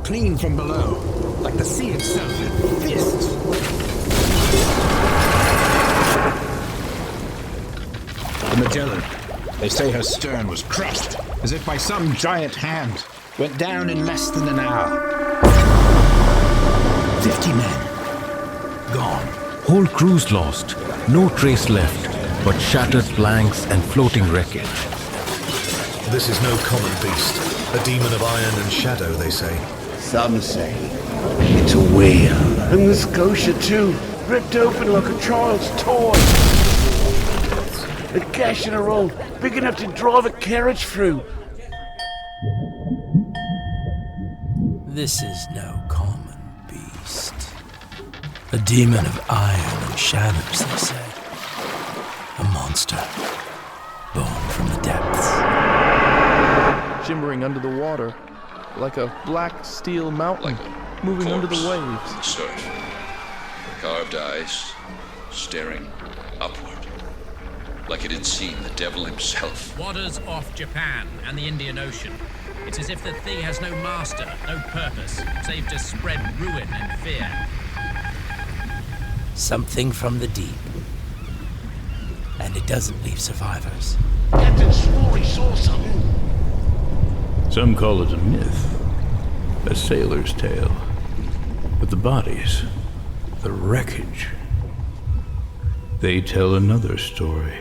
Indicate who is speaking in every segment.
Speaker 1: clean from below, like the sea itself had fists. The Magellan, they say her stern was crushed, as if by some giant hand, went down in less than an hour. 50 men, gone.
Speaker 2: Whole crews lost, no trace left, but shattered planks and floating wreckage.
Speaker 3: This is no common beast, a demon of iron and shadow, they say.
Speaker 4: Some say it's a whale. And the Scotia too, ripped open like a child's toy. A gash in a roll, big enough to drive a carriage through.
Speaker 5: This is no common beast. A demon of iron and shadows, they say. A monster, born from the depths.
Speaker 6: Shimmering under the water, like a black steel mountain,
Speaker 7: like
Speaker 6: moving under the waves.
Speaker 7: In the surf. Carved eyes, staring upward. Like it had seen the devil himself.
Speaker 8: Waters off Japan and the Indian Ocean. It's as if the thing has no master, no purpose, save to spread ruin and fear.
Speaker 5: Something from the deep. And it doesn't leave survivors.
Speaker 4: Captain swore he saw something.
Speaker 9: Some call it a myth, a sailor's tale. But the bodies, the wreckage, they tell another story.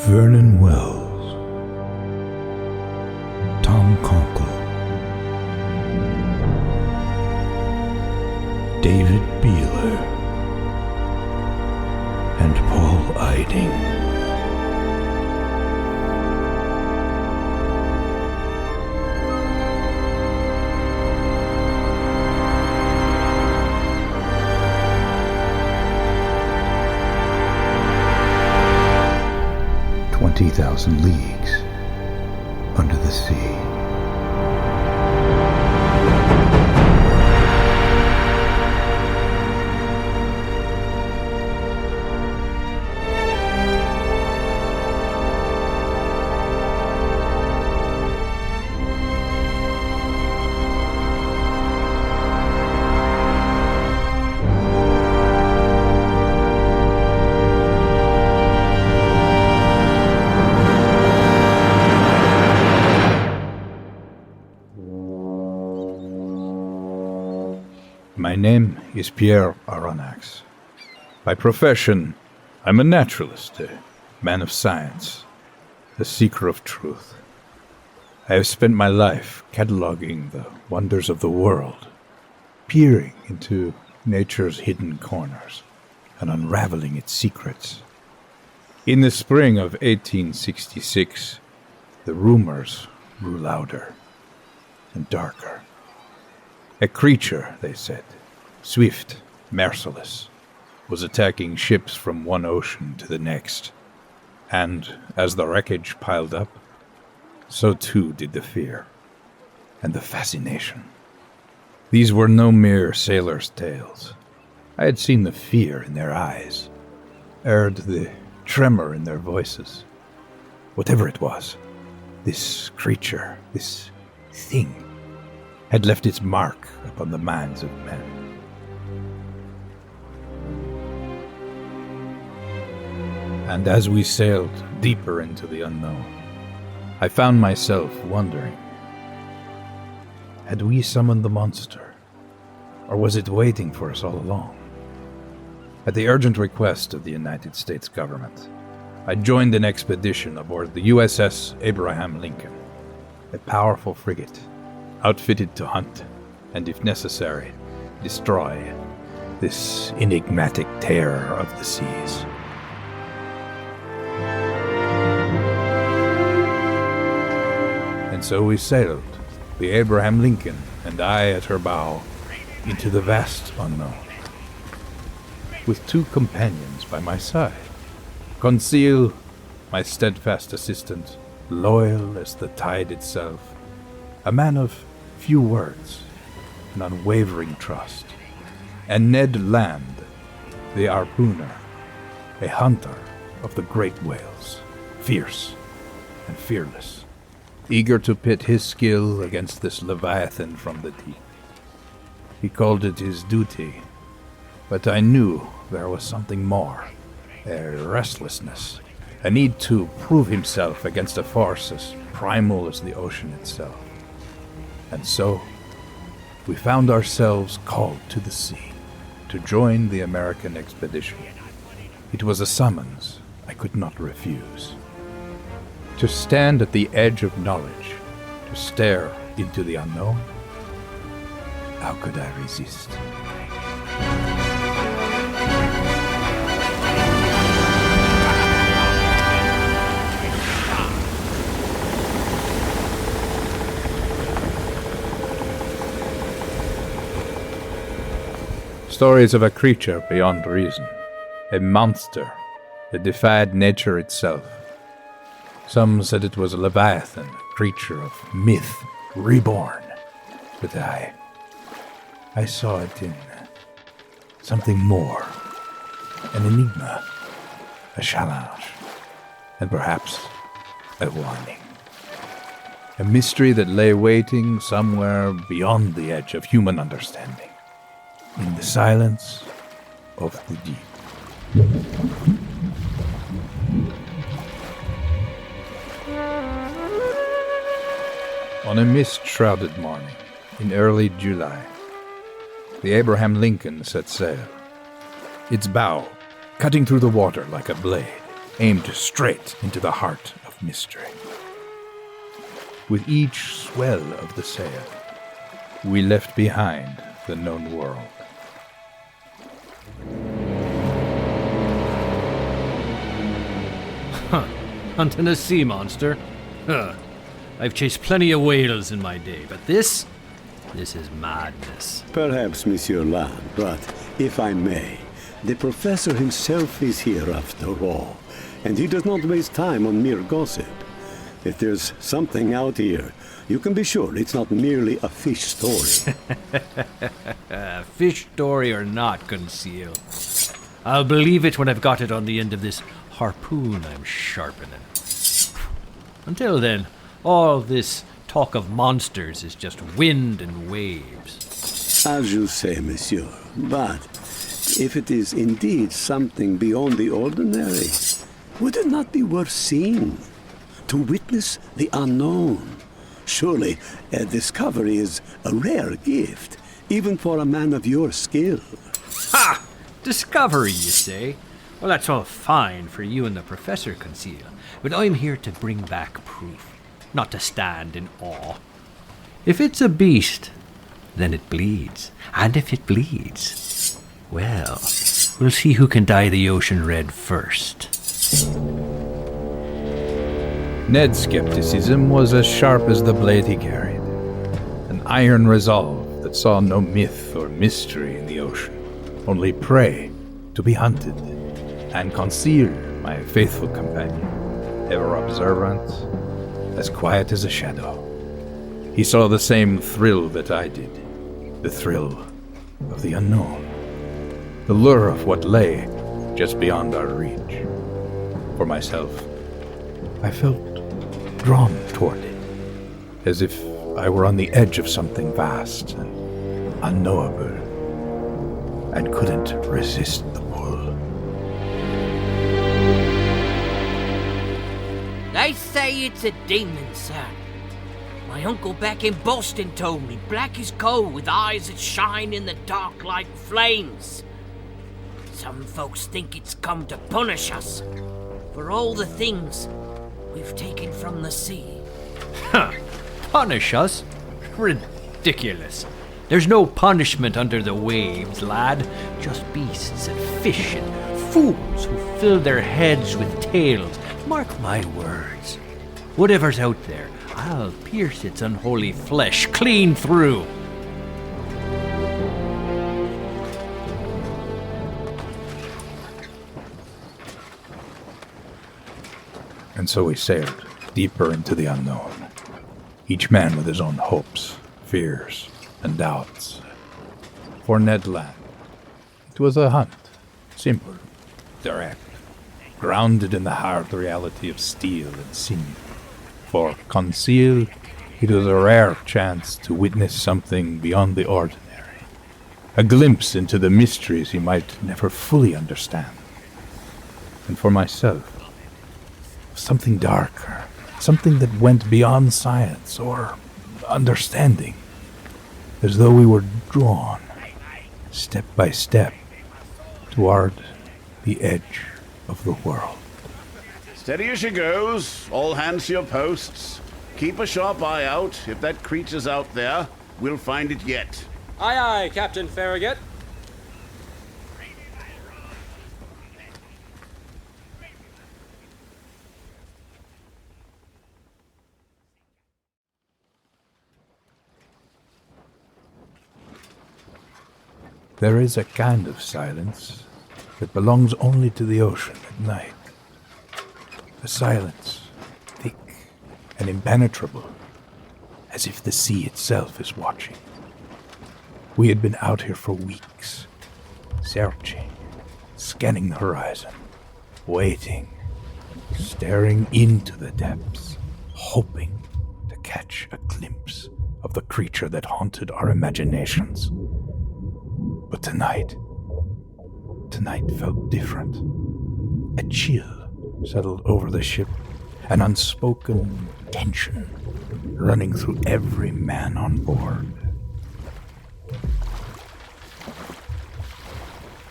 Speaker 9: Vernon Wells, Tom Conkle, David Beeler, and Paul Eiding. "20,000 leagues under the sea." My name is Professor Aronnax. By profession, I'm a naturalist, a man of science, a seeker of truth. I have spent my life cataloging the wonders of the world, peering into nature's hidden corners, and unraveling its secrets. In the spring of 1866, the rumors grew louder and darker. A creature, they said, swift, merciless, was attacking ships from one ocean to the next. And as the wreckage piled up, so too did the fear and the fascination. These were no mere sailors' tales. I had seen the fear in their eyes, heard the tremor in their voices. Whatever it was, this creature, this thing, had left its mark upon the minds of men. And as we sailed deeper into the unknown, I found myself wondering, had we summoned the monster, or was it waiting for us all along? At the urgent request of the United States government, I joined an expedition aboard the USS Abraham Lincoln, a powerful frigate outfitted to hunt and, if necessary, destroy this enigmatic terror of the seas. And so we sailed, the Abraham Lincoln and I at her bow, into the vast unknown, with two companions by my side. Conseil, my steadfast assistant, loyal as the tide itself, a man of few words, an unwavering trust, and Ned Land, the harpooner, a hunter of the great whales, fierce and fearless, eager to pit his skill against this leviathan from the deep. He called it his duty, but I knew there was something more, a restlessness, a need to prove himself against a force as primal as the ocean itself. And so, we found ourselves called to the sea, to join the American expedition. It was a summons I could not refuse. To stand at the edge of knowledge, to stare into the unknown, how could I resist? Stories of a creature beyond reason, a monster that defied nature itself. Some said it was a leviathan, a creature of myth, reborn. But I saw it in something more, an enigma, a challenge, and perhaps a warning. A mystery that lay waiting somewhere beyond the edge of human understanding. In the silence of the deep. On a mist-shrouded morning in early July, the Abraham Lincoln set sail. Its bow, cutting through the water like a blade, aimed straight into the heart of mystery. With each swell of the sail, we left behind the known world.
Speaker 10: Hunting a sea monster? I've chased plenty of whales in my day, but this is madness.
Speaker 4: Perhaps, Monsieur Land, but if I may, the professor himself is here after all, and he does not waste time on mere gossip. If there's something out here, you can be sure it's not merely a fish story.
Speaker 10: Fish story or not, Conseil. I'll believe it when I've got it on the end of this harpoon I'm sharpening. Until then, all this talk of monsters is just wind and waves.
Speaker 4: As you say, monsieur, but if it is indeed something beyond the ordinary, would it not be worth seeing? To witness the unknown. Surely a discovery is a rare gift, even for a man of your skill.
Speaker 10: Ha! Discovery, you say? Well, that's all fine for you and the Professor, Conseil, but I'm here to bring back proof, not to stand in awe. If it's a beast, then it bleeds. And if it bleeds, well, we'll see who can dye the ocean red first.
Speaker 9: Ned's skepticism was as sharp as the blade he carried, an iron resolve that saw no myth or mystery in the ocean, only prey to be hunted. And Conseil, my faithful companion, ever observant, as quiet as a shadow. He saw the same thrill that I did, the thrill of the unknown, the lure of what lay just beyond our reach. For myself, I felt drawn toward it, as if I were on the edge of something vast and unknowable, and couldn't resist the pull.
Speaker 11: They say it's a demon, sir. My uncle back in Boston told me, black as coal with eyes that shine in the dark like flames. Some folks think it's come to punish us for all the things we've taken from the sea.
Speaker 10: Huh. Punish us? Ridiculous. There's no punishment under the waves, lad. Just beasts and fish and fools who fill their heads with tales. Mark my words. Whatever's out there, I'll pierce its unholy flesh clean through.
Speaker 9: And so we sailed deeper into the unknown, each man with his own hopes, fears, and doubts. For Ned Land, it was a hunt, simple, direct, grounded in the hard reality of steel and sinew. For Conseil, it was a rare chance to witness something beyond the ordinary, a glimpse into the mysteries he might never fully understand. And for myself, something darker, something that went beyond science or understanding, as though we were drawn, step by step, toward the edge of the world.
Speaker 12: Steady as she goes. All hands to your posts. Keep a sharp eye out. If that creature's out there, we'll find it yet.
Speaker 13: Aye, aye, Captain Farragut.
Speaker 9: There is a kind of silence that belongs only to the ocean at night. A silence, thick and impenetrable, as if the sea itself is watching. We had been out here for weeks, searching, scanning the horizon, waiting, staring into the depths, hoping to catch a glimpse of the creature that haunted our imaginations. But tonight felt different. A chill settled over the ship, an unspoken tension running through every man on board.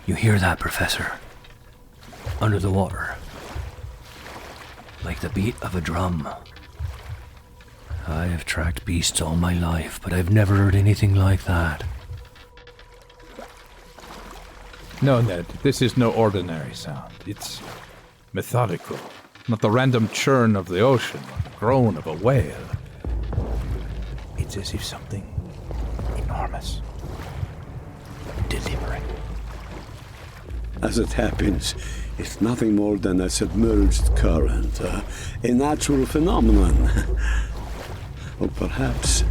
Speaker 10: You hear that, Professor? Under the water. Like the beat of a drum. I have tracked beasts all my life, but I've never heard anything like that.
Speaker 9: No, Ned, this is no ordinary sound. It's methodical, not the random churn of the ocean or the groan of a whale. It's as if something enormous, deliberate.
Speaker 4: As it happens, it's nothing more than a submerged current, a natural phenomenon. Or perhaps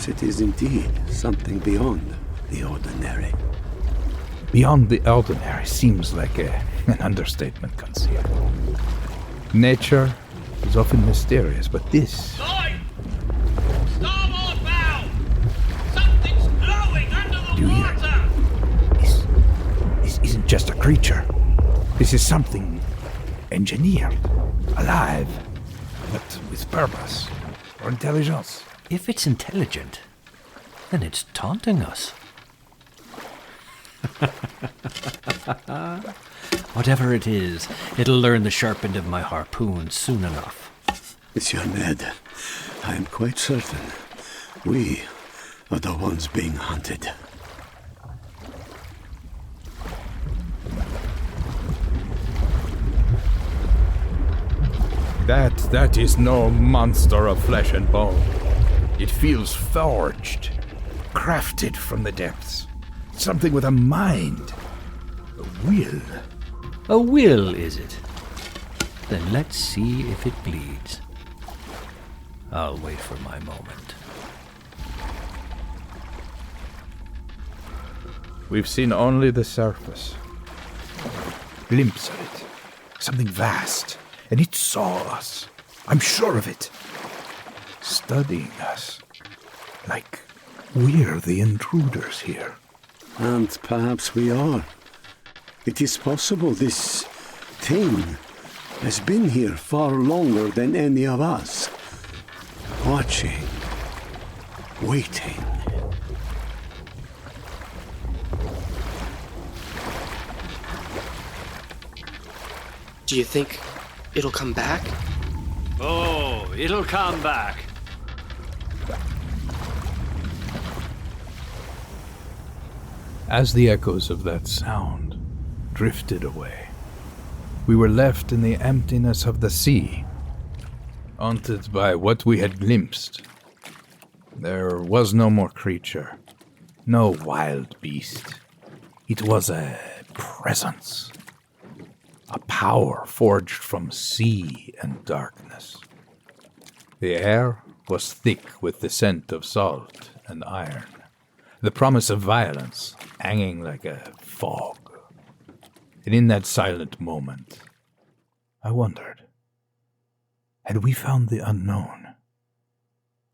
Speaker 4: it is indeed something beyond the ordinary.
Speaker 9: Beyond the ordinary seems like an understatement, Conseil. Nature is often mysterious, but this...
Speaker 11: Boy! Starboard bow! Something's glowing under the water!
Speaker 9: This isn't just a creature. This is something engineered, alive, but with purpose or intelligence.
Speaker 10: If it's intelligent, then it's taunting us. Whatever it is, it'll learn the sharp end of my harpoon soon enough.
Speaker 4: Monsieur Ned, I am quite certain we are the ones being hunted.
Speaker 9: That is no monster of flesh and bone. It feels forged, crafted from the depths. Something with a mind, a will.
Speaker 10: A will, is it? Then let's see if it bleeds. I'll wait for my moment.
Speaker 9: We've seen only the surface. Glimpse of it. Something vast. And it saw us. I'm sure of it. Studying us. Like we're the intruders here.
Speaker 4: And perhaps we are. It is possible this thing has been here far longer than any of us. Watching. Waiting.
Speaker 13: Do you think it'll come back?
Speaker 10: Oh, it'll come back.
Speaker 9: As the echoes of that sound drifted away, we were left in the emptiness of the sea, haunted by what we had glimpsed. There was no more creature, no wild beast. It was a presence, a power forged from sea and darkness. The air was thick with the scent of salt and iron, the promise of violence hanging like a fog. And in that silent moment, I wondered, had we found the unknown,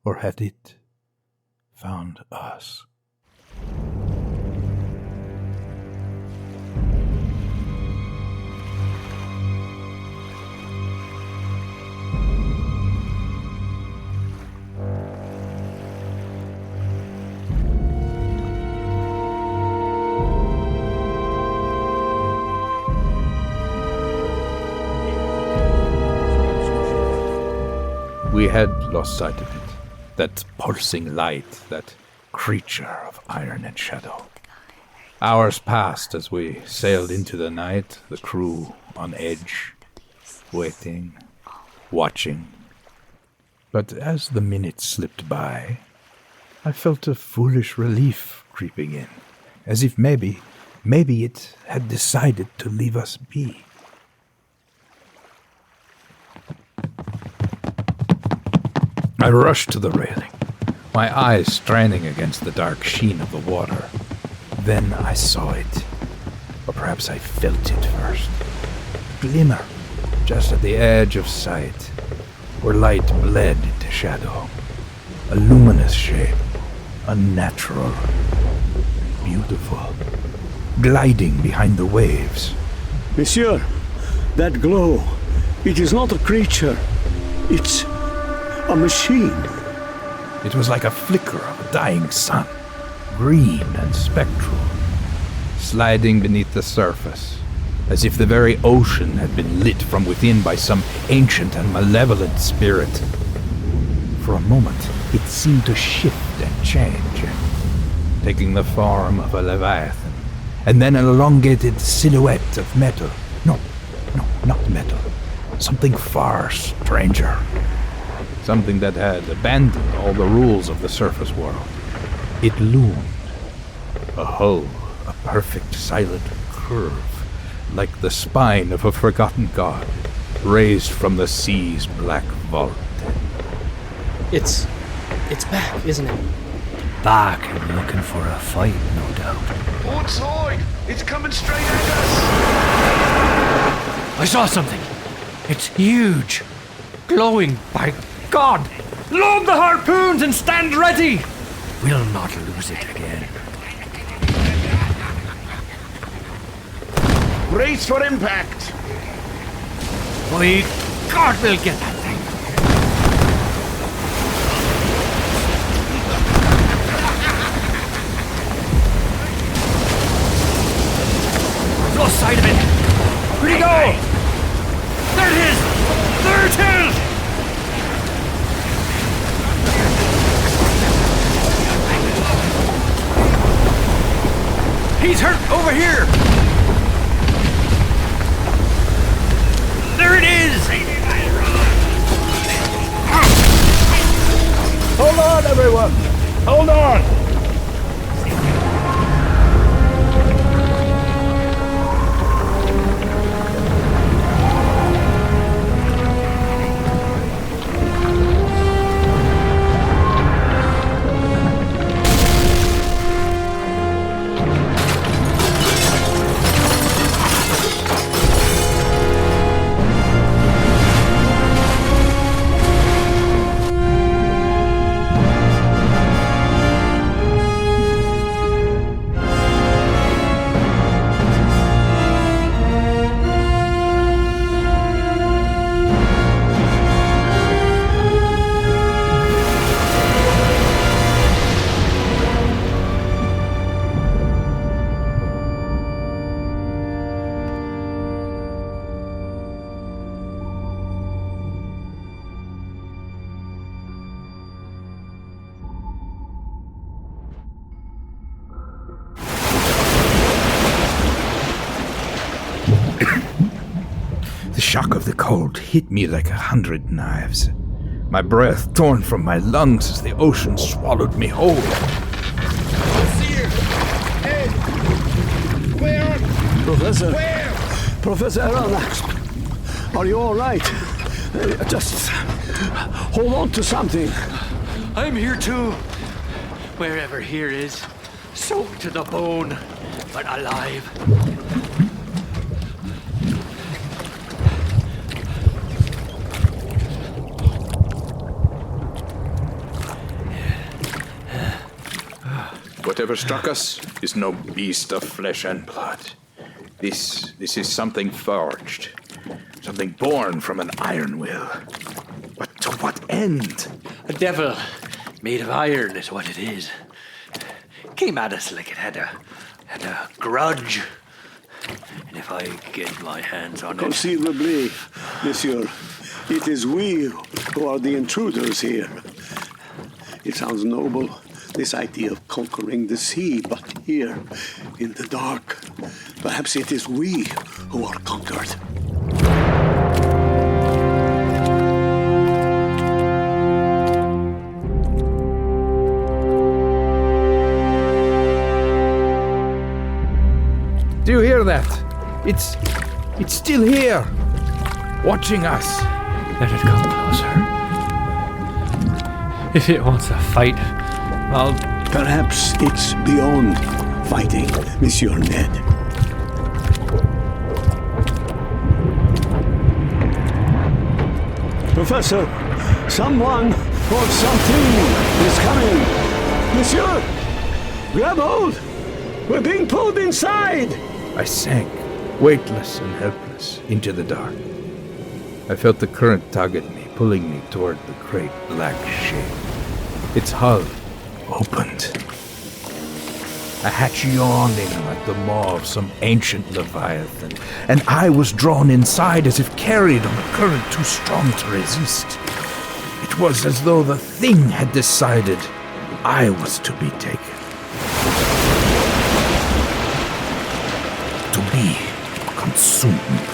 Speaker 9: or had it found us? We had lost sight of it, that pulsing light, that creature of iron and shadow. Hours passed as we sailed into the night, the crew on edge, waiting, watching. But as the minutes slipped by, I felt a foolish relief creeping in, as if maybe it had decided to leave us be. I rushed to the railing, my eyes straining against the dark sheen of the water. Then I saw it, or perhaps I felt it first. Glimmer, just at the edge of sight, where light bled into shadow. A luminous shape, unnatural, beautiful, gliding behind the waves.
Speaker 4: Monsieur, that glow, it is not a creature. It's a machine.
Speaker 9: It was like a flicker of a dying sun, green and spectral, sliding beneath the surface, as if the very ocean had been lit from within by some ancient and malevolent spirit. For a moment, it seemed to shift and change, taking the form of a leviathan, and then an elongated silhouette of metal. No, not metal. Something far stranger. Something that had abandoned all the rules of the surface world. It loomed. A hull, a perfect silent curve, like the spine of a forgotten god, raised from the sea's black vault.
Speaker 13: It's back, isn't it?
Speaker 10: Back and looking for a fight, no doubt.
Speaker 3: Port side! It's coming straight at us!
Speaker 10: I saw something. It's huge. Glowing, by God! Load the harpoons and stand ready! We'll not lose it again.
Speaker 12: Brace for impact!
Speaker 10: By God, we'll get that thing. There's no sight of it. Where'd he go? There it is! There it is! He's hurt over here! There it is!
Speaker 1: Hold on, everyone! Hold on!
Speaker 9: The shock of the cold hit me like 100 knives. My breath torn from my lungs as the ocean swallowed me whole.
Speaker 12: Ned! Where?
Speaker 4: Professor.
Speaker 12: Where?
Speaker 4: Professor Aronnax. Are you all right? Just hold on to something.
Speaker 10: I'm here too. Wherever here is, soaked to the bone, but alive.
Speaker 9: Whatever struck us is no beast of flesh and blood. This is something forged. Something born from an iron will. But to what end?
Speaker 10: A devil made of iron is what it is. Came at us like it had a grudge. And if I get my hands on it...
Speaker 4: Conceivably, monsieur. It is we who are the intruders here. It sounds noble, this idea of conquering the sea, but here, in the dark, perhaps it is we who are conquered.
Speaker 9: Do you hear that? It's still here, watching us.
Speaker 10: Let it come closer. If it wants a fight, I'll...
Speaker 4: Perhaps it's beyond fighting, Monsieur Ned. Professor, someone or something is coming. Monsieur, grab hold. We're being pulled inside.
Speaker 9: I sank, weightless and helpless, into the dark. I felt the current tug at me, pulling me toward the great black shape. Its hull opened. A hatch yawning like the maw of some ancient leviathan, and I was drawn inside as if carried on a current too strong to resist. It was as though the thing had decided I was to be taken. To be consumed.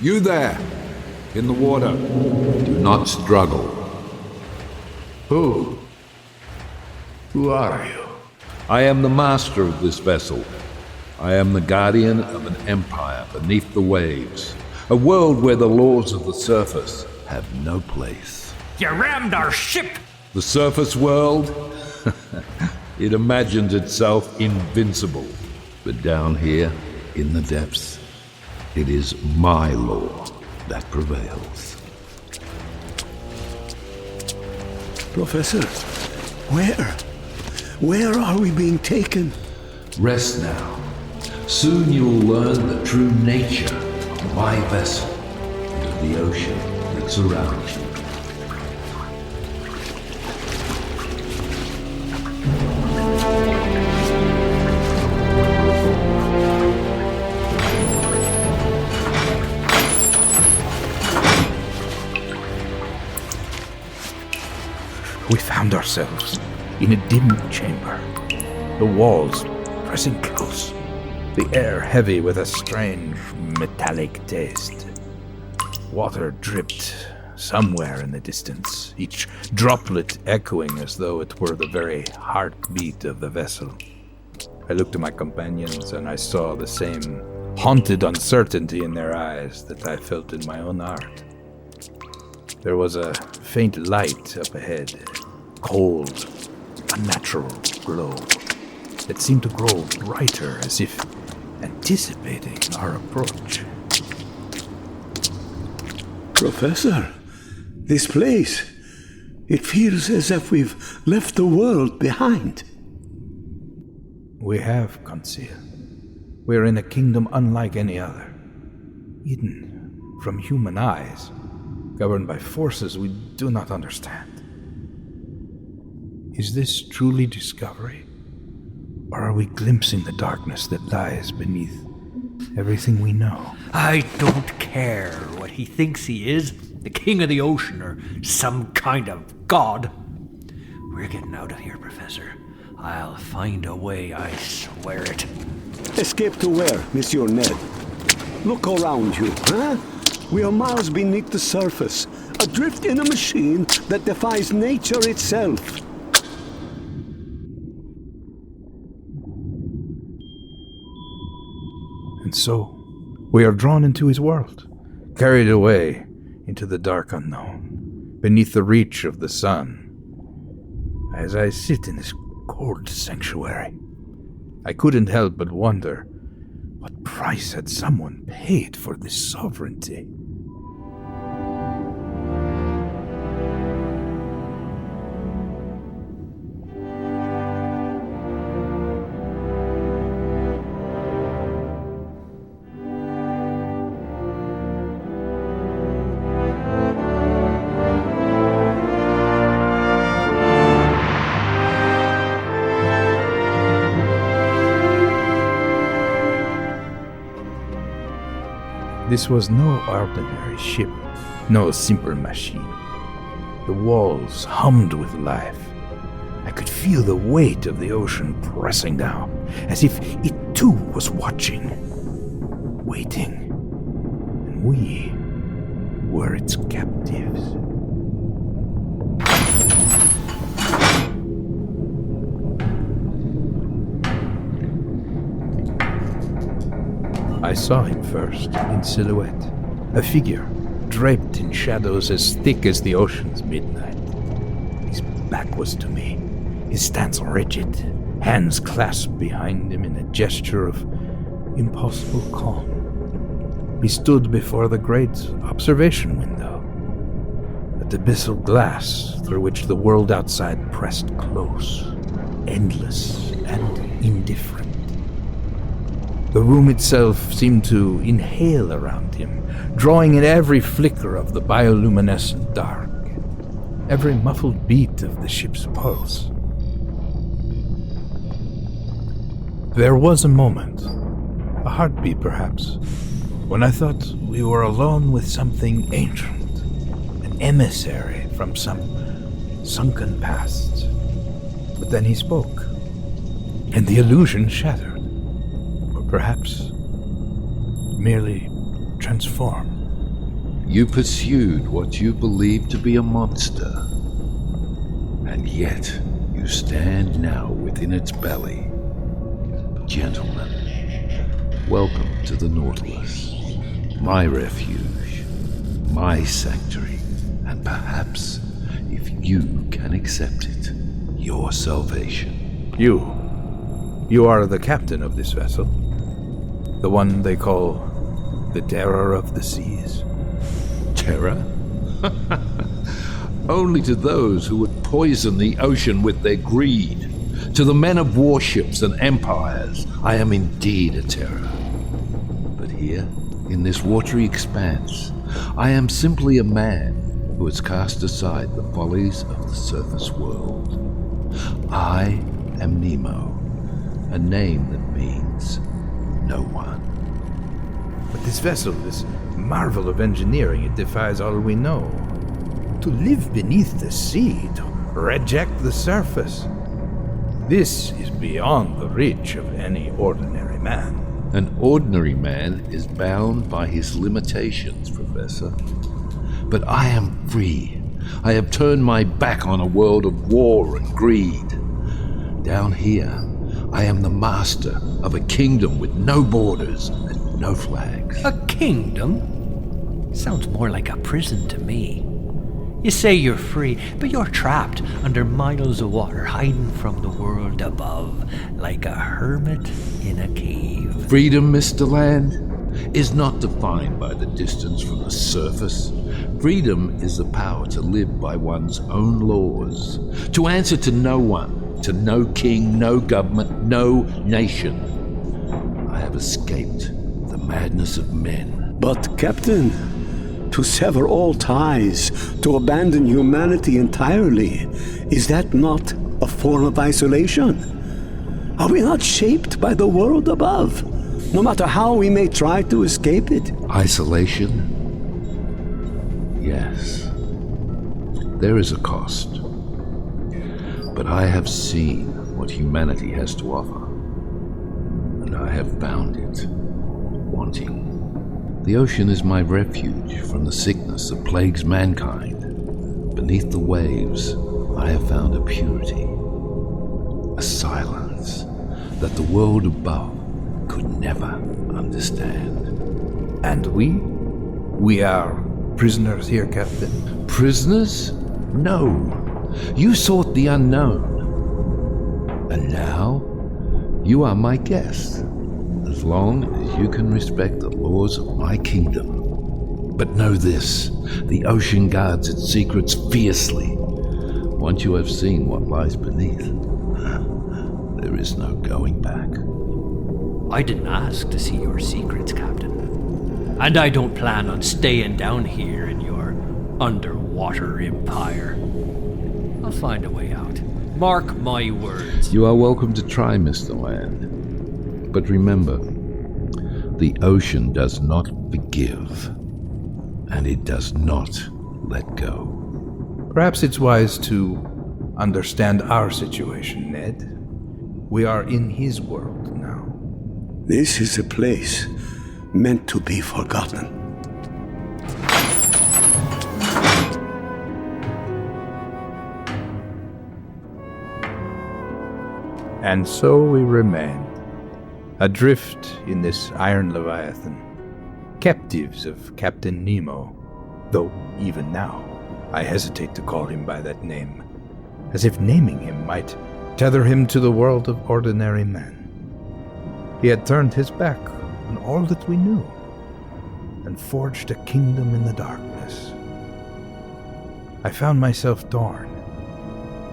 Speaker 14: You there, in the water, do not struggle. Who are you? I am the master of this vessel. I am the guardian of an empire beneath the waves, a world where the laws of the surface have no place.
Speaker 10: You rammed our ship!
Speaker 14: The surface world? It imagines itself invincible. But down here, in the depths, it is my law that prevails.
Speaker 4: Professor, where are we being taken?
Speaker 14: Rest now. Soon you will learn the true nature of my vessel and of the ocean that surrounds you.
Speaker 9: We found ourselves in a dim chamber, the walls pressing close, the air heavy with a strange metallic taste. Water dripped somewhere in the distance, each droplet echoing as though it were the very heartbeat of the vessel. I looked at my companions and I saw the same haunted uncertainty in their eyes that I felt in my own heart. There was a faint light up ahead, cold, unnatural glow that seemed to grow brighter as if anticipating our approach.
Speaker 4: Professor, this place, it feels as if we've left the world behind.
Speaker 9: We have, Conseil. We're in a kingdom unlike any other. Hidden from human eyes, governed by forces we do not understand. Is this truly discovery? Or are we glimpsing the darkness that lies beneath everything we know?
Speaker 10: I don't care what he thinks he is, the king of the ocean or some kind of god. We're We're getting out of here, Professor. I'll find a way, I swear it.
Speaker 4: Escape to where, Monsieur Ned? Look around you, huh? We are miles beneath the surface, adrift in a machine that defies nature itself.
Speaker 9: And so, we are drawn into his world, carried away into the dark unknown, beneath the reach of the sun. As I sit in this cold sanctuary, I couldn't help but wonder, what price had someone paid for this sovereignty? This was no ordinary ship, no simple machine. The walls hummed with life. I could feel the weight of the ocean pressing down, as if it too was watching, waiting. And we were its captives. I saw him first, in silhouette, a figure draped in shadows as thick as the ocean's midnight. His back was to me, his stance rigid, hands clasped behind him in a gesture of impossible calm. He stood before the great observation window, that abyssal glass through which the world outside pressed close, endless and indifferent. The room itself seemed to inhale around him, drawing in every flicker of the bioluminescent dark, every muffled beat of the ship's pulse. There was a moment, a heartbeat perhaps, when I thought we were alone with something ancient, an emissary from some sunken past. But then he spoke, and the illusion shattered. Perhaps merely transformed.
Speaker 14: You pursued what you believed to be a monster, and yet you stand now within its belly. Gentlemen, welcome to the Nautilus, my refuge, my sanctuary, and perhaps, if you can accept it, your salvation.
Speaker 9: You are the captain of this vessel? The one they call the Terror of the Seas?
Speaker 14: Terror? Only to those who would poison the ocean with their greed. To the men of warships and empires, I am indeed a terror. But here, in this watery expanse, I am simply a man who has cast aside the follies of the surface world. I am Nemo, a name that means no one.
Speaker 9: But this vessel, this marvel of engineering, it defies all we know. To live beneath the sea, to reject the surface, this is beyond the reach of any ordinary man.
Speaker 14: An ordinary man is bound by his limitations, Professor. But I am free. I have turned my back on a world of war and greed. Down here, I am the master of a kingdom with no borders and no flags.
Speaker 10: A kingdom? Sounds more like a prison to me. You say you're free, but you're trapped under miles of water, hiding from the world above, like a hermit in a cave.
Speaker 14: Freedom, Mr. Land, is not defined by the distance from the surface. Freedom is the power to live by one's own laws, to answer to no one, to no king, no government, no nation. I have escaped the madness of men.
Speaker 4: But, Captain, to sever all ties, to abandon humanity entirely, is that not a form of isolation? Are we not shaped by the world above, no matter how we may try to escape it?
Speaker 14: Isolation? Yes. There is a cost. But I have seen what humanity has to offer, and I have found it wanting. The ocean is my refuge from the sickness that plagues mankind. Beneath the waves, I have found a purity, a silence that the world above could never understand.
Speaker 9: And we? We are prisoners here, Captain.
Speaker 14: Prisoners? No. You sought the unknown. And now, you are my guest, as long as you can respect the laws of my kingdom. But know this, the ocean guards its secrets fiercely. Once you have seen what lies beneath, there is no going back.
Speaker 10: I didn't ask to see your secrets, Captain. And I don't plan on staying down here in your underwater empire. I'll find a way out. Mark my words.
Speaker 14: You are welcome to try, Mr. Land. But remember, the ocean does not forgive, and it does not let go.
Speaker 9: Perhaps it's wise to understand our situation, Ned. We are in his world now.
Speaker 4: This is a place meant to be forgotten.
Speaker 9: And so we remained, adrift in this iron leviathan, captives of Captain Nemo, though even now I hesitate to call him by that name, as if naming him might tether him to the world of ordinary men. He had turned his back on all that we knew, and forged a kingdom in the darkness. I found myself torn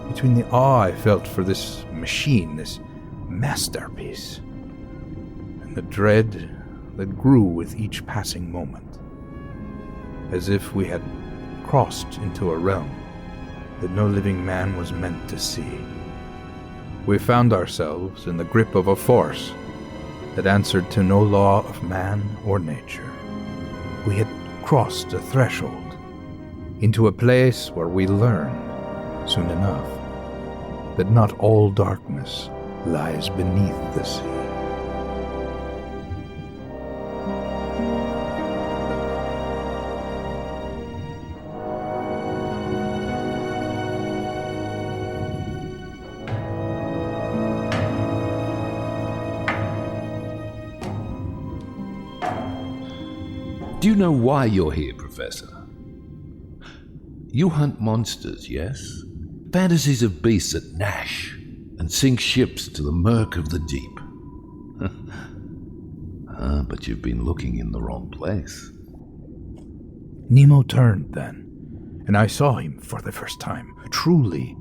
Speaker 9: between the awe I felt for this machine, this masterpiece, and the dread that grew with each passing moment, as if we had crossed into a realm that no living man was meant to see. We found ourselves in the grip of a force that answered to no law of man or nature. We had crossed a threshold into a place where we learned, soon enough, that not all darkness lies beneath the sea.
Speaker 14: Do you know why you're here, Professor? You hunt monsters, yes? Fantasies of beasts that gnash and sink ships to the murk of the deep. But you've been looking in the wrong place.
Speaker 9: Nemo turned then, and I saw him for the first time. Truly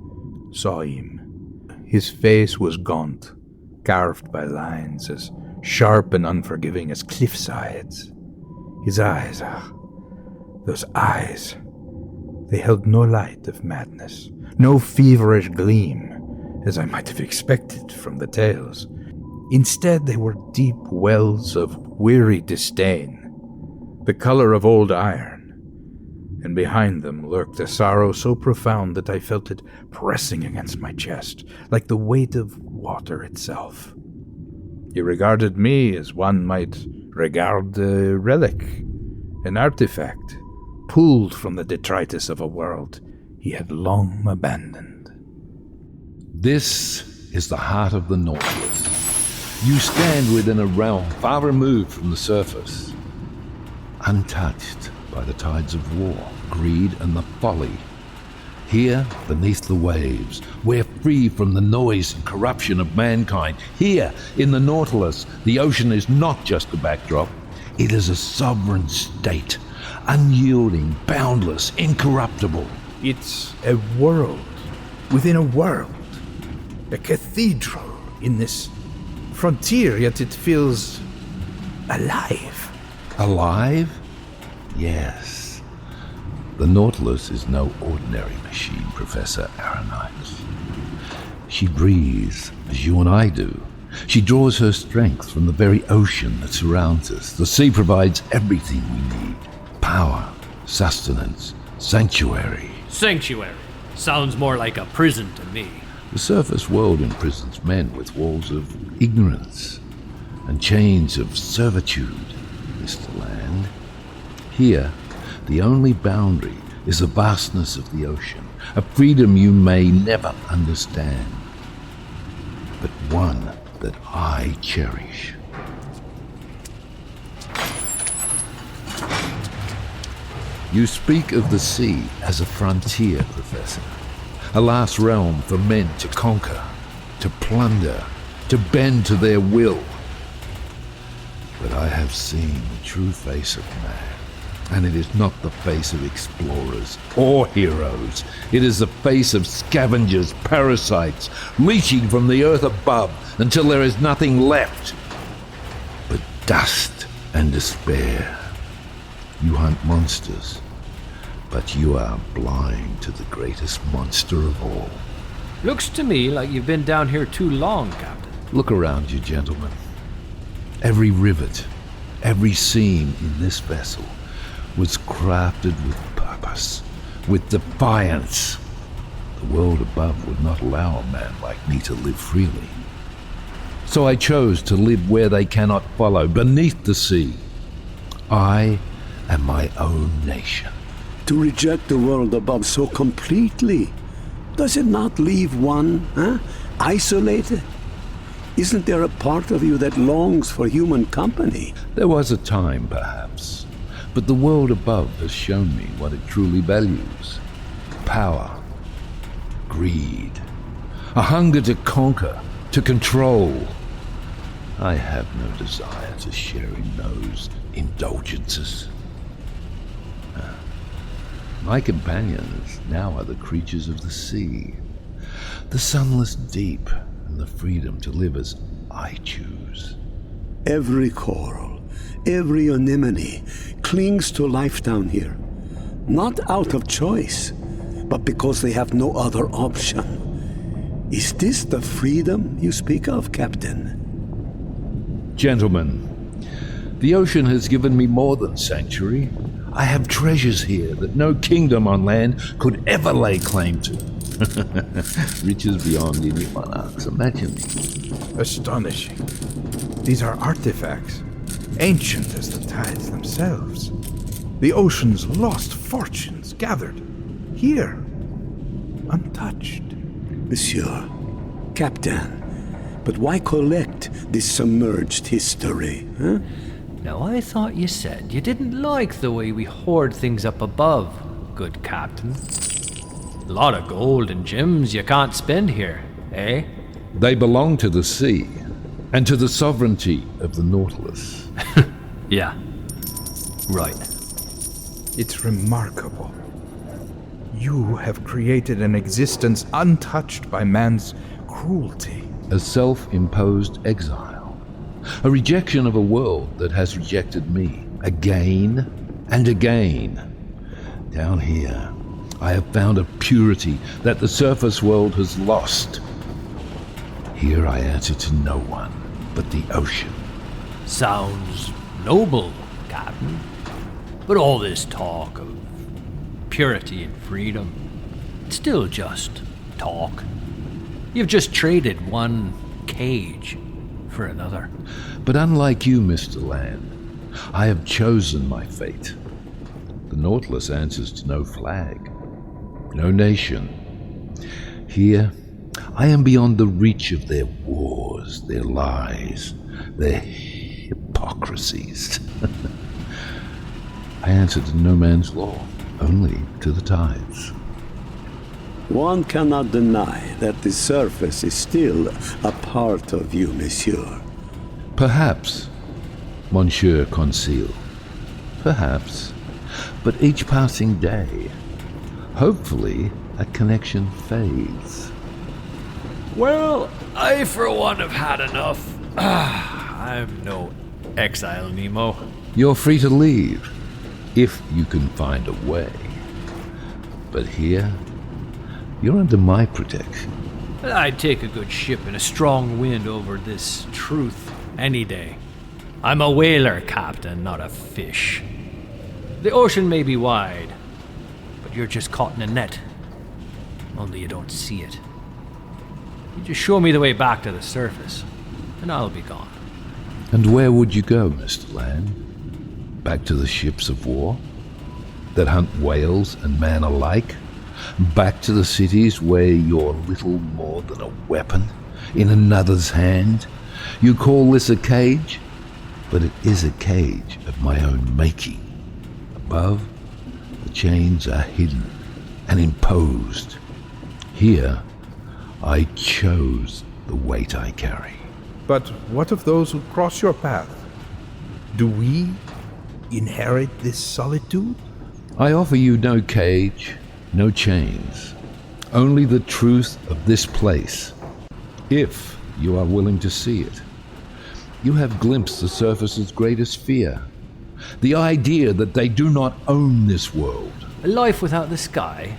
Speaker 9: saw him. His face was gaunt, carved by lines as sharp and unforgiving as cliff sides. His eyes, those eyes, they held no light of madness, no feverish gleam, as I might have expected from the tales. Instead, they were deep wells of weary disdain, the color of old iron, and behind them lurked a sorrow so profound that I felt it pressing against my chest, like the weight of water itself. He regarded me as one might regard a relic, an artifact, pulled from the detritus of a world he had long abandoned.
Speaker 14: This is the heart of the Nautilus. You stand within a realm far removed from the surface, untouched by the tides of war, greed, and the folly. Here, beneath the waves, we're free from the noise and corruption of mankind. Here, in the Nautilus, the ocean is not just a backdrop. It is a sovereign state, unyielding, boundless, incorruptible.
Speaker 9: It's a world within a world, a cathedral in this frontier, yet it feels alive.
Speaker 14: Alive? Yes. The Nautilus is no ordinary machine, Professor Aronnax. She breathes as you and I do. She draws her strength from the very ocean that surrounds us. The sea provides everything we need. Power, sustenance, sanctuary.
Speaker 10: Sanctuary. Sounds more like a prison to me.
Speaker 14: The surface world imprisons men with walls of ignorance and chains of servitude, Mr. Land. Here, the only boundary is the vastness of the ocean, a freedom you may never understand, but one that I cherish. You speak of the sea as a frontier, Professor, a last realm for men to conquer, to plunder, to bend to their will. But I have seen the true face of man, and it is not the face of explorers or heroes. It is the face of scavengers, parasites, leeching from the earth above until there is nothing left but dust and despair. You hunt monsters, but you are blind to the greatest monster of all.
Speaker 10: Looks to me like you've been down here too long, Captain.
Speaker 14: Look around you, gentlemen. Every rivet, every seam in this vessel was crafted with purpose, with defiance. The world above would not allow a man like me to live freely. So I chose to live where they cannot follow, beneath the sea. I am my own nation.
Speaker 4: To reject the world above so completely, does it not leave one, isolated? Isn't there a part of you that longs for human company?
Speaker 14: There was a time, perhaps, but the world above has shown me what it truly values. Power, greed, a hunger to conquer, to control. I have no desire to share in those indulgences. My companions now are the creatures of the sea, the sunless deep, and the freedom to live as I choose.
Speaker 4: Every coral, every anemone clings to life down here, not out of choice, but because they have no other option. Is this the freedom you speak of, Captain?
Speaker 14: Gentlemen, the ocean has given me more than sanctuary. I have treasures here that no kingdom on land could ever lay claim to. Riches beyond any monarch's imagining.
Speaker 9: Astonishing. These are artifacts, ancient as the tides themselves. The ocean's lost fortunes gathered here, untouched.
Speaker 4: Monsieur, Captain, but why collect this submerged history, huh?
Speaker 10: Now, I thought you said you didn't like the way we hoard things up above, good Captain. A lot of gold and gems you can't spend here, eh?
Speaker 14: They belong to the sea, and to the sovereignty of the Nautilus.
Speaker 10: Yeah, right.
Speaker 9: It's remarkable. You have created an existence untouched by man's cruelty.
Speaker 14: A self-imposed exile. A rejection of a world that has rejected me again and again. Down here, I have found a purity that the surface world has lost. Here I answer to no one but the ocean.
Speaker 10: Sounds noble, Captain. But all this talk of purity and freedom, it's still just talk. You've just traded one cage for another.
Speaker 14: But unlike you, Mr. Land, I have chosen my fate. The Nautilus answers to no flag, no nation. Here, I am beyond the reach of their wars, their lies, their hypocrisies. I answer to no man's law, only to the tides.
Speaker 4: One cannot deny that the surface is still a part of you, monsieur.
Speaker 14: Perhaps, Monsieur Conseil. Perhaps. But each passing day, hopefully, a connection fades.
Speaker 10: Well, I for one have had enough. I'm no exile, Nemo.
Speaker 14: You're free to leave, if you can find a way. But here, you're under my protection.
Speaker 10: I'd take a good ship and a strong wind over this truth any day. I'm a whaler, Captain, not a fish. The ocean may be wide, but you're just caught in a net. Only you don't see it. You just show me the way back to the surface, and I'll be gone.
Speaker 14: And where would you go, Mr. Land? Back to the ships of war that hunt whales and man alike? Back to the cities where you're little more than a weapon in another's hand? You call this a cage? But it is a cage of my own making. Above, the chains are hidden and imposed. Here, I chose the weight I carry.
Speaker 9: But what of those who cross your path? Do we inherit this solitude?
Speaker 14: I offer you no cage, no chains, only the truth of this place, if you are willing to see it. You have glimpsed the surface's greatest fear, the idea that they do not own this world.
Speaker 10: A life without the sky,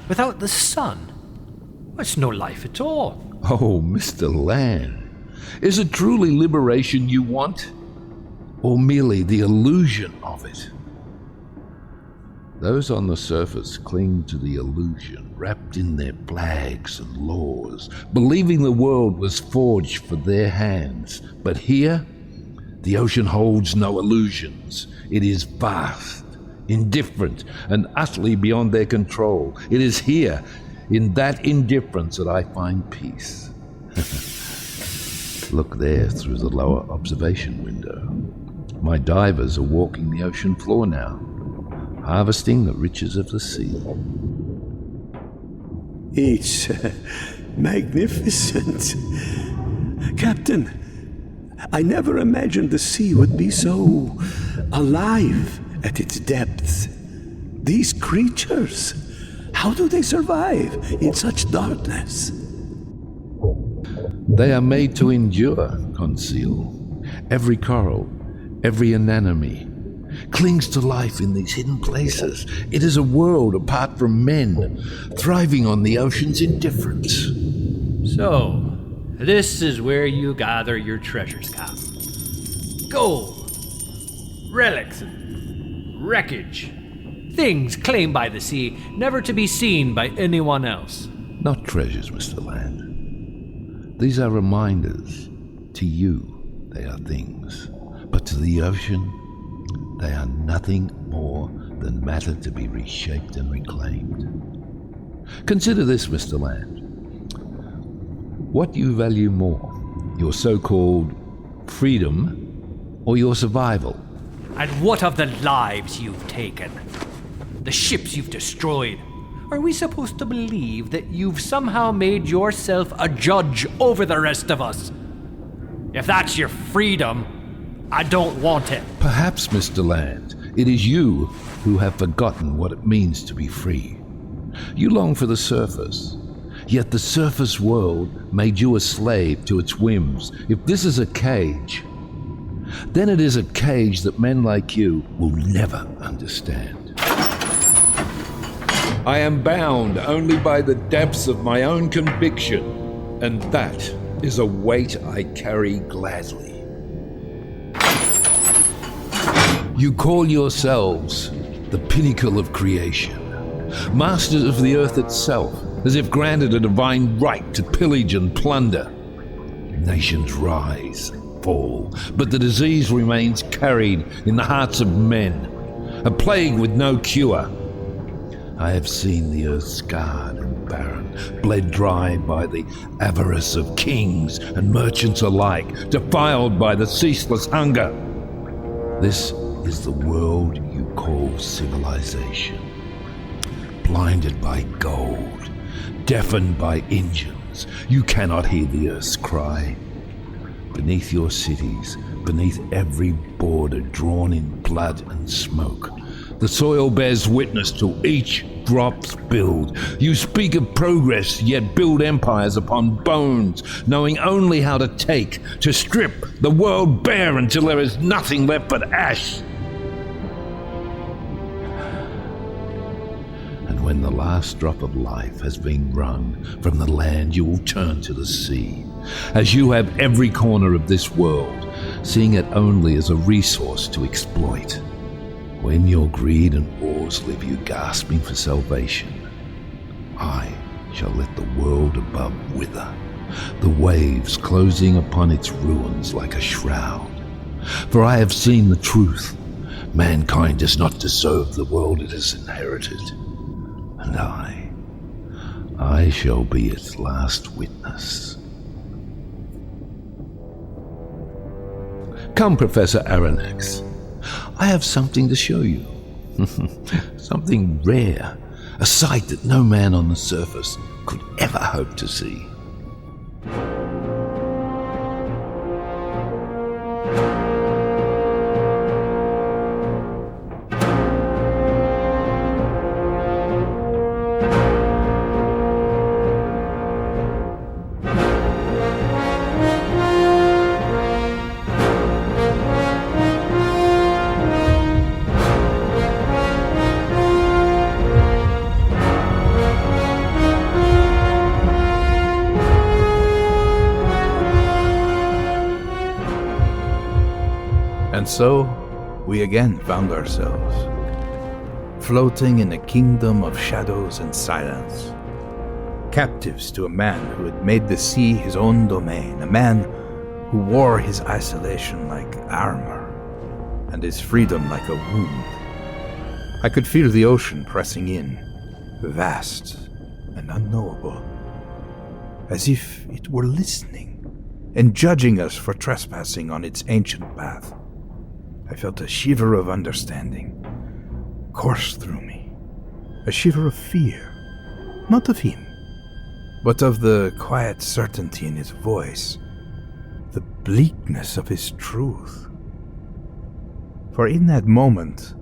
Speaker 10: without the sun. It's no life at all.
Speaker 14: Oh, Mr. Land, is it truly liberation you want, or merely the illusion of it? Those on the surface cling to the illusion, wrapped in their flags and laws, believing the world was forged for their hands. But here, the ocean holds no illusions. It is vast, indifferent, and utterly beyond their control. It is here, in that indifference, that I find peace. Look there through the lower observation window. My divers are walking the ocean floor now, harvesting the riches of the sea.
Speaker 4: It's magnificent. Captain, I never imagined the sea would be so alive at its depths. These creatures, how do they survive in such darkness?
Speaker 14: They are made to endure, Conseil. Every coral, every anemone, clings to life in these hidden places. It is a world apart from men, thriving on the ocean's indifference.
Speaker 10: So, this is where you gather your treasures, Cap. Gold, relics, and wreckage. Things claimed by the sea, never to be seen by anyone else.
Speaker 14: Not treasures, Mr. Land. These are reminders. To you, they are things. But to the ocean, they are nothing more than matter to be reshaped and reclaimed. Consider this, Mr. Land. What do you value more, your so-called freedom or your survival?
Speaker 10: And what of the lives you've taken? The ships you've destroyed? Are we supposed to believe that you've somehow made yourself a judge over the rest of us? If that's your freedom, I don't want it.
Speaker 14: Perhaps, Mr. Land, it is you who have forgotten what it means to be free. You long for the surface, yet the surface world made you a slave to its whims. If this is a cage, then it is a cage that men like you will never understand. I am bound only by the depths of my own conviction, and that is a weight I carry gladly. You call yourselves the pinnacle of creation, masters of the earth itself, as if granted a divine right to pillage and plunder. Nations rise and fall, but the disease remains carried in the hearts of men, a plague with no cure. I have seen the earth scarred and barren, bled dry by the avarice of kings and merchants alike, defiled by the ceaseless hunger. This is the world you call civilization. Blinded by gold, deafened by engines, you cannot hear the earth's cry. Beneath your cities, beneath every border drawn in blood and smoke, the soil bears witness to each drop spilled. You speak of progress, yet build empires upon bones, knowing only how to take, to strip the world bare until there is nothing left but ash. And when the last drop of life has been wrung from the land, you will turn to the sea, as you have every corner of this world, seeing it only as a resource to exploit. When your greed and wars leave you gasping for salvation, I shall let the world above wither, the waves closing upon its ruins like a shroud. For I have seen the truth. Mankind does not deserve the world it has inherited. And I shall be its last witness. Come, Professor Aronnax. I have something to show you. Something rare. A sight that no man on the surface could ever hope to see.
Speaker 9: And so, we again found ourselves, floating in a kingdom of shadows and silence, captives to a man who had made the sea his own domain, a man who wore his isolation like armor, and his freedom like a wound. I could feel the ocean pressing in, vast and unknowable, as if it were listening and judging us for trespassing on its ancient path. I felt a shiver of understanding course through me, a shiver of fear, not of him, but of the quiet certainty in his voice, the bleakness of his truth. For in that moment,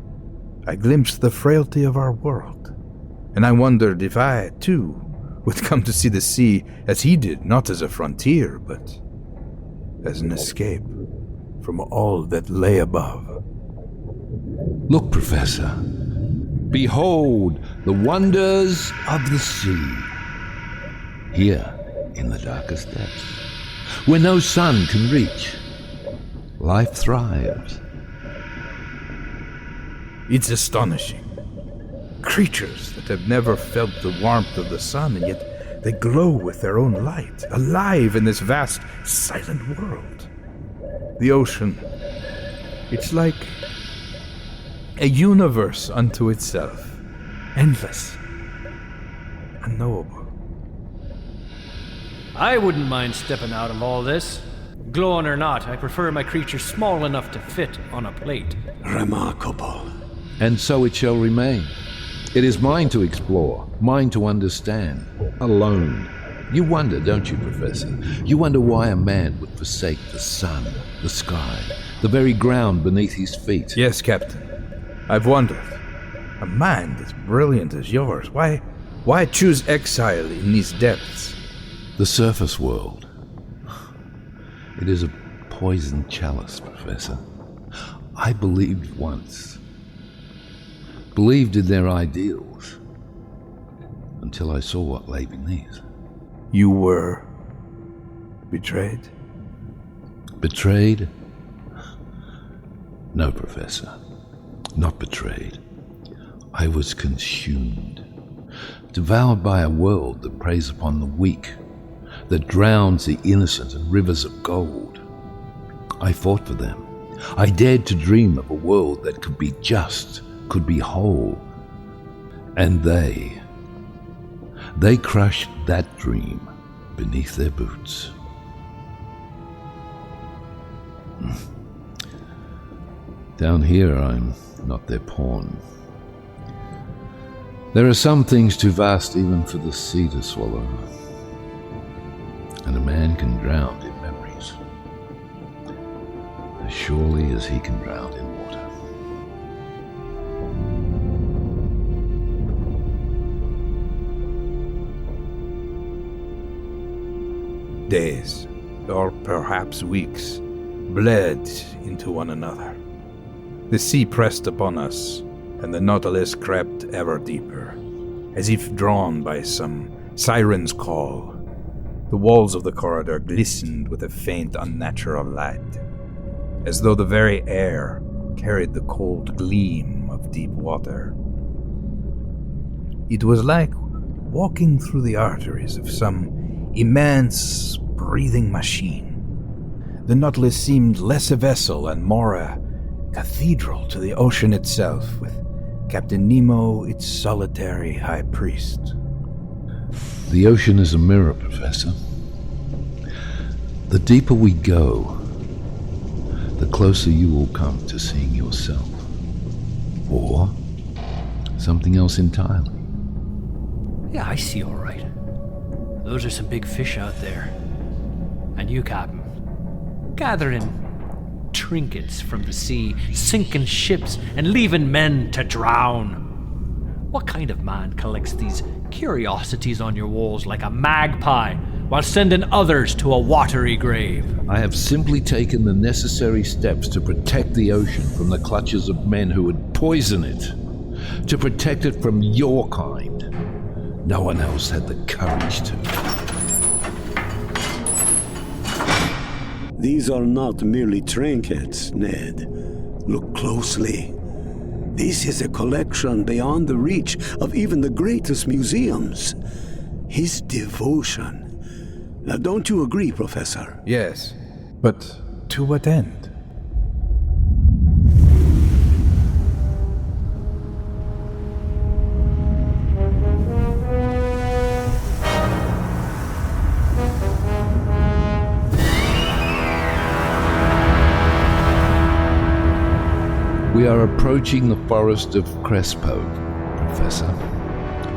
Speaker 9: I glimpsed the frailty of our world, and I wondered if I, too, would come to see the sea as he did, not as a frontier, but as an escape from all that lay above.
Speaker 14: Look, Professor. Behold the wonders of the sea. Here, in the darkest depths, where no sun can reach, life thrives.
Speaker 9: It's astonishing. Creatures that have never felt the warmth of the sun, and yet they glow with their own light, alive in this vast, silent world. The ocean, it's like a universe unto itself, endless, unknowable.
Speaker 10: I wouldn't mind stepping out of all this. Glowing or not, I prefer my creature small enough to fit on a plate.
Speaker 4: Remarkable.
Speaker 14: And so it shall remain. It is mine to explore, mine to understand, alone. You wonder, don't you, Professor? You wonder why a man would forsake the sun, the sky, the very ground beneath his feet.
Speaker 9: Yes, Captain. I've wondered. A mind as brilliant as yours, why choose exile in these depths?
Speaker 14: The surface world. It is a poisoned chalice, Professor. I believed once. Believed in their ideals. Until I saw what lay beneath.
Speaker 9: You were betrayed?
Speaker 14: Betrayed? No, Professor. Not betrayed. I was consumed. Devoured by a world that preys upon the weak, that drowns the innocent in rivers of gold. I fought for them. I dared to dream of a world that could be just, could be whole. And they crushed that dream beneath their boots. Down here, I'm not their pawn. There are some things too vast even for the sea to swallow. And a man can drown in memories as surely as he can drown in water.
Speaker 9: Days, or perhaps weeks, bled into one another. The sea pressed upon us, and the Nautilus crept ever deeper, as if drawn by some siren's call. The walls of the corridor glistened with a faint, unnatural light, as though the very air carried the cold gleam of deep water. It was like walking through the arteries of some immense, breathing machine. The Nautilus seemed less a vessel and more a cathedral to the ocean itself, with Captain Nemo its solitary high priest.
Speaker 14: The ocean is a mirror, Professor. The deeper we go, the closer you will come to seeing yourself. Or something else entirely.
Speaker 10: Yeah, I see all right. Those are some big fish out there. And you, Captain, gathering trinkets from the sea, sinking ships, and leaving men to drown. What kind of man collects these curiosities on your walls like a magpie while sending others to a watery grave?
Speaker 14: I have simply taken the necessary steps to protect the ocean from the clutches of men who would poison it, to protect it from your kind. No one else had the courage to.
Speaker 4: These are not merely trinkets, Ned. Look closely. This is a collection beyond the reach of even the greatest museums. His devotion. Now, don't you agree, Professor?
Speaker 9: Yes, but to what end?
Speaker 14: We are approaching the forest of Crespo, Professor.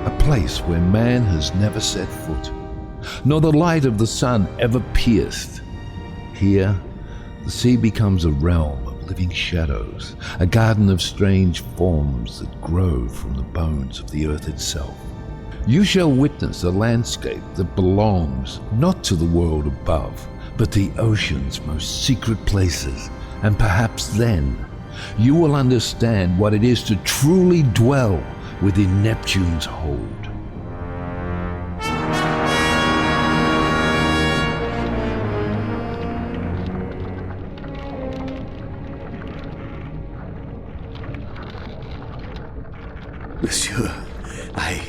Speaker 14: A place where man has never set foot, nor the light of the sun ever pierced. Here, the sea becomes a realm of living shadows, a garden of strange forms that grow from the bones of the earth itself. You shall witness a landscape that belongs not to the world above, but the ocean's most secret places, and perhaps then you will understand what it is to truly dwell within Neptune's hold.
Speaker 4: Monsieur, I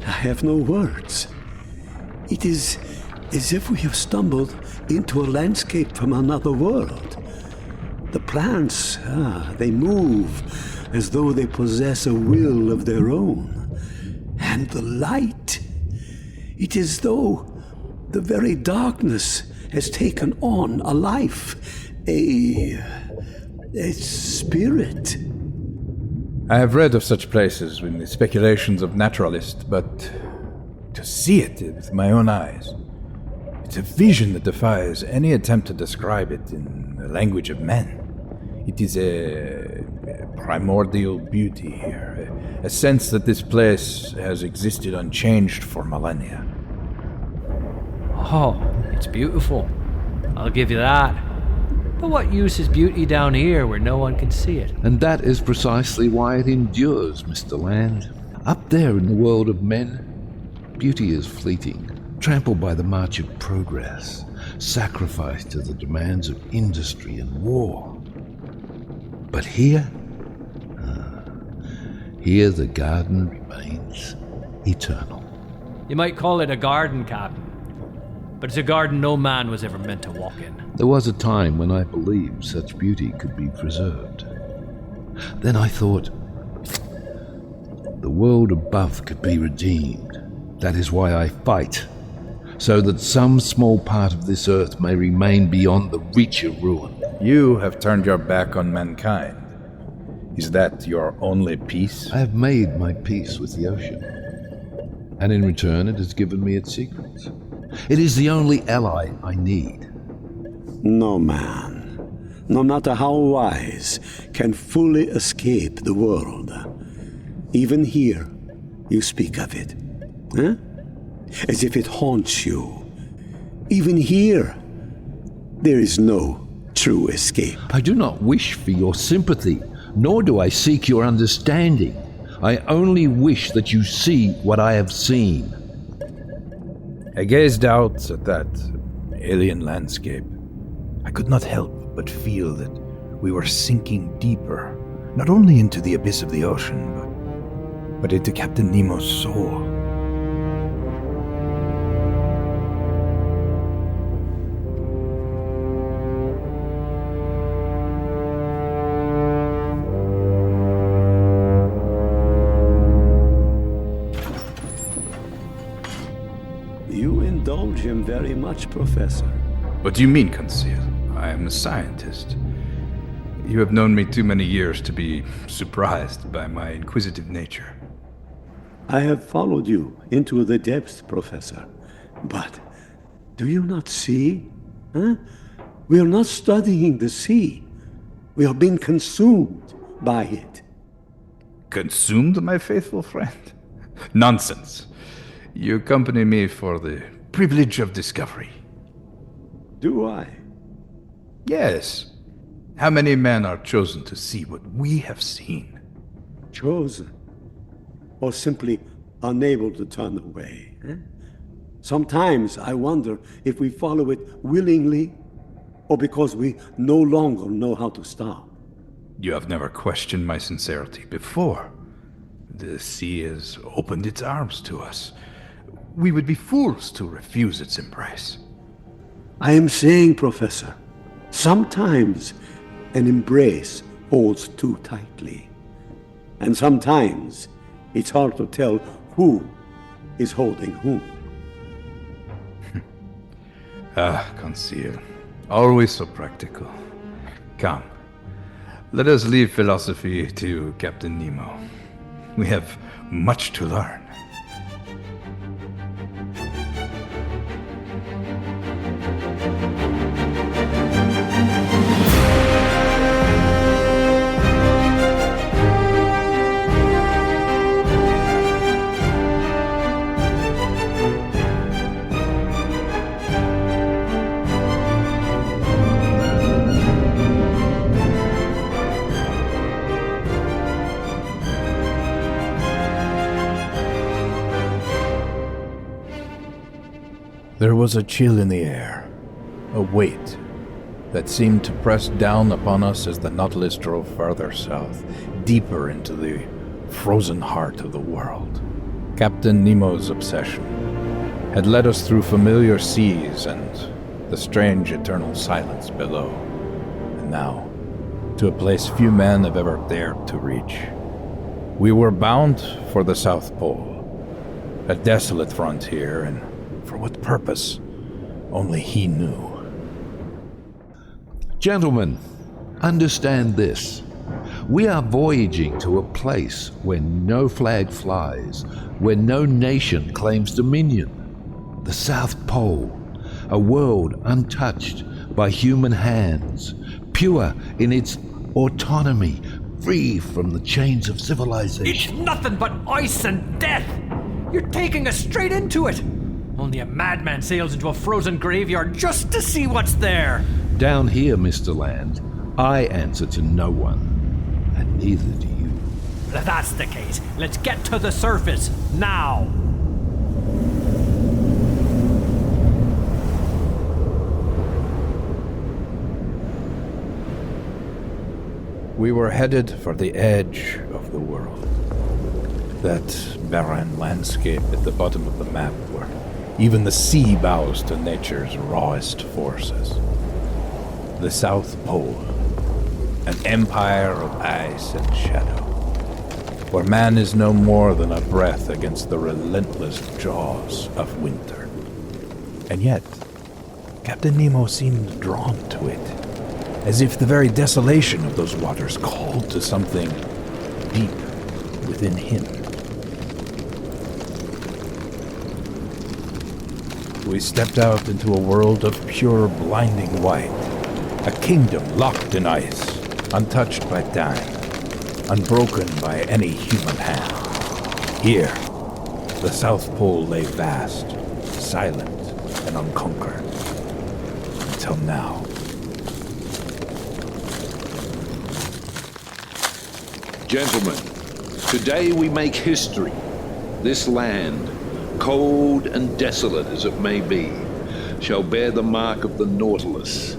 Speaker 4: have no words. It is as if we have stumbled into a landscape from another world. The plants, they move as though they possess a will of their own. And the light, it is as though the very darkness has taken on a life, a spirit.
Speaker 9: I have read of such places in the speculations of naturalists, but to see it with my own eyes, it's a vision that defies any attempt to describe it in the language of men. It is a primordial beauty here, a sense that this place has existed unchanged for millennia.
Speaker 10: Oh, it's beautiful. I'll give you that. But what use is beauty down here where no one can see it?
Speaker 14: And that is precisely why it endures, Mr. Land. Up there in the world of men, beauty is fleeting, trampled by the march of progress, sacrificed to the demands of industry and war. But here the garden remains eternal.
Speaker 10: You might call it a garden, Captain, but it's a garden no man was ever meant to walk in.
Speaker 14: There was a time when I believed such beauty could be preserved. Then I thought, the world above could be redeemed. That is why I fight, so that some small part of this earth may remain beyond the reach of ruin.
Speaker 9: You have turned your back on mankind. Is that your only peace?
Speaker 14: I have made my peace with the ocean, and in return it has given me its secrets. It is the only ally I need.
Speaker 4: No man, no matter how wise, can fully escape the world. Even here, you speak of it, as if it haunts you. Even here, there is no true escape.
Speaker 14: I do not wish for your sympathy, nor do I seek your understanding. I only wish that you see what I have seen.
Speaker 9: I gazed out at that alien landscape. I could not help but feel that we were sinking deeper, not only into the abyss of the ocean, but into Captain Nemo's soul.
Speaker 4: him very much, Professor.
Speaker 9: What do you mean, Conseil? I am a scientist. You have known me too many years to be surprised by my inquisitive nature.
Speaker 4: I have followed you into the depths, Professor. But do you not see? Huh? We are not studying the sea. We are being consumed by it.
Speaker 9: Consumed, my faithful friend? Nonsense. You accompany me for the privilege of discovery.
Speaker 4: Do I?
Speaker 9: Yes. How many men are chosen to see what we have seen?
Speaker 4: Chosen? Or simply unable to turn away? Eh? Sometimes I wonder if we follow it willingly or because we no longer know how to stop.
Speaker 9: You have never questioned my sincerity before. The sea has opened its arms to us. We would be fools to refuse its embrace.
Speaker 4: I am saying, Professor, sometimes an embrace holds too tightly. And sometimes it's hard to tell who is holding whom.
Speaker 9: Conseil. Always so practical. Come, let us leave philosophy to Captain Nemo. We have much to learn.
Speaker 2: There was a chill in the air, a weight that seemed to press down upon us as the Nautilus drove farther south, deeper into the frozen heart of the world. Captain Nemo's obsession had led us through familiar seas and the strange eternal silence below, and now to a place few men have ever dared to reach. We were bound for the South Pole, a desolate frontier, and for what purpose, only he knew.
Speaker 14: Gentlemen, understand this. We are voyaging to a place where no flag flies, where no nation claims dominion. The South Pole, a world untouched by human hands, pure in its autonomy, free from the chains of civilization.
Speaker 10: It's nothing but ice and death! You're taking us straight into it! Only a madman sails into a frozen graveyard just to see what's there!
Speaker 14: Down here, Mr. Land, I answer to no one, and neither do you.
Speaker 10: If that's the case, let's get to the surface, now!
Speaker 2: We were headed for the edge of the world. That barren landscape at the bottom of the map where even the sea bows to nature's rawest forces. The South Pole, an empire of ice and shadow, where man is no more than a breath against the relentless jaws of winter. And yet, Captain Nemo seemed drawn to it, as if the very desolation of those waters called to something deep within him. We stepped out into a world of pure blinding white, a kingdom locked in ice, untouched by time, unbroken by any human hand. Here, the South Pole lay vast, silent, and unconquered. Until now.
Speaker 14: Gentlemen, today we make history. This land, cold and desolate as it may be, shall bear the mark of the Nautilus,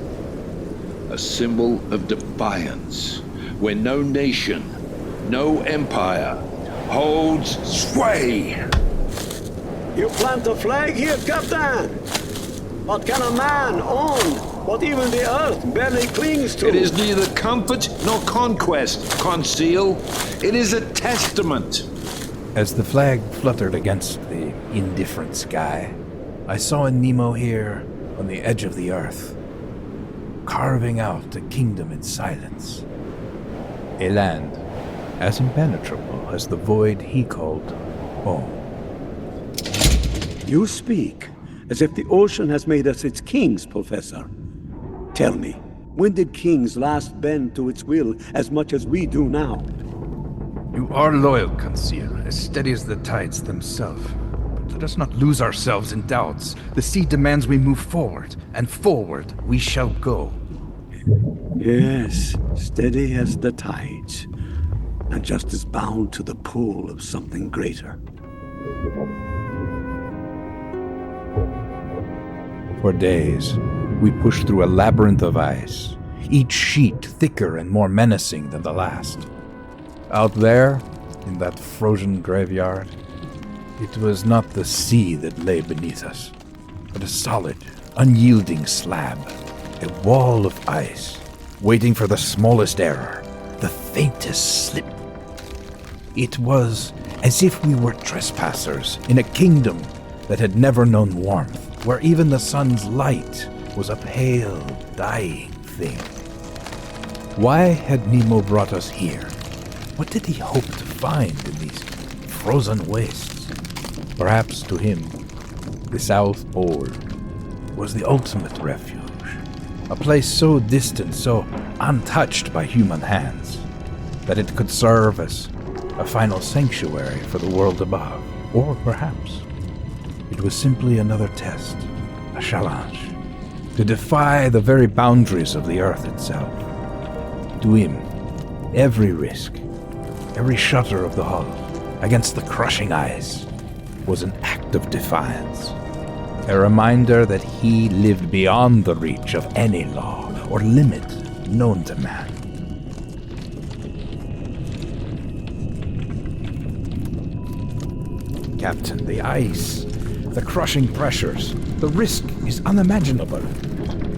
Speaker 14: a symbol of defiance, where no nation, no empire holds sway.
Speaker 4: You plant a flag here, Captain? What can a man own what even the earth barely clings to?
Speaker 14: It is neither comfort nor conquest, Conseil. It is a testament.
Speaker 2: As the flag fluttered against the indifferent sky, I saw Nemo here on the edge of the earth, carving out a kingdom in silence. A land as impenetrable as the void he called home.
Speaker 4: You speak as if the ocean has made us its kings, Professor. Tell me, when did kings last bend to its will as much as we do now?
Speaker 9: You are loyal, Conseil, as steady as the tides themselves. But let us not lose ourselves in doubts. The sea demands we move forward, and forward we shall go.
Speaker 4: Yes, steady as the tides, and just as bound to the pull of something greater.
Speaker 2: For days, we pushed through a labyrinth of ice, each sheet thicker and more menacing than the last. Out there, in that frozen graveyard, it was not the sea that lay beneath us, but a solid, unyielding slab, a wall of ice, waiting for the smallest error, the faintest slip. It was as if we were trespassers in a kingdom that had never known warmth, where even the sun's light was a pale, dying thing. Why had Nemo brought us here? What did he hope to find in these frozen wastes? Perhaps to him, the South Pole was the ultimate refuge, a place so distant, so untouched by human hands, that it could serve as a final sanctuary for the world above. Or perhaps it was simply another test, a challenge, to defy the very boundaries of the Earth itself. To him, every risk, every shudder of the hull against the crushing ice was an act of defiance, a reminder that he lived beyond the reach of any law or limit known to man. Captain, the ice, the crushing pressures, the risk is unimaginable.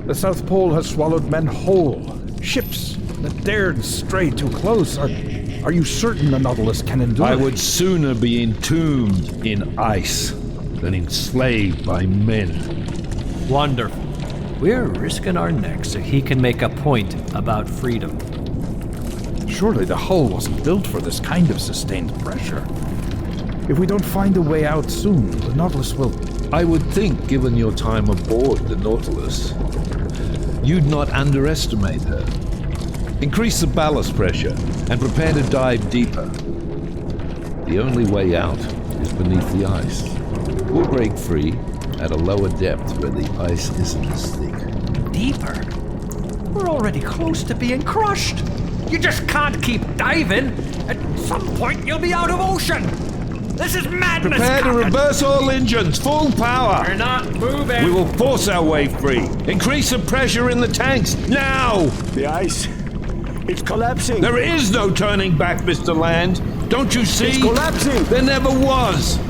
Speaker 2: The South Pole has swallowed men whole. Ships that dared stray too close. Are you certain the Nautilus can endure?
Speaker 14: I would sooner be entombed in ice than enslaved by men.
Speaker 10: Wonderful. We're risking our necks so he can make a point about freedom.
Speaker 2: Surely the hull wasn't built for this kind of sustained pressure. If we don't find a way out soon, the Nautilus will...
Speaker 14: I would think, given your time aboard the Nautilus, you'd not underestimate her. Increase the ballast pressure and prepare to dive deeper. The only way out is beneath the ice. We'll break free at a lower depth where the ice isn't as thick.
Speaker 10: Deeper? We're already close to being crushed. You just can't keep diving. At some point you'll be out of ocean. This is madness,
Speaker 14: Prepare to reverse all engines, full power!
Speaker 10: We're not moving!
Speaker 14: We will force our way free. Increase the pressure in the tanks, now!
Speaker 4: The ice, it's collapsing!
Speaker 14: There is no turning back, Mr. Land. Don't you see?
Speaker 4: It's collapsing!
Speaker 14: There never was!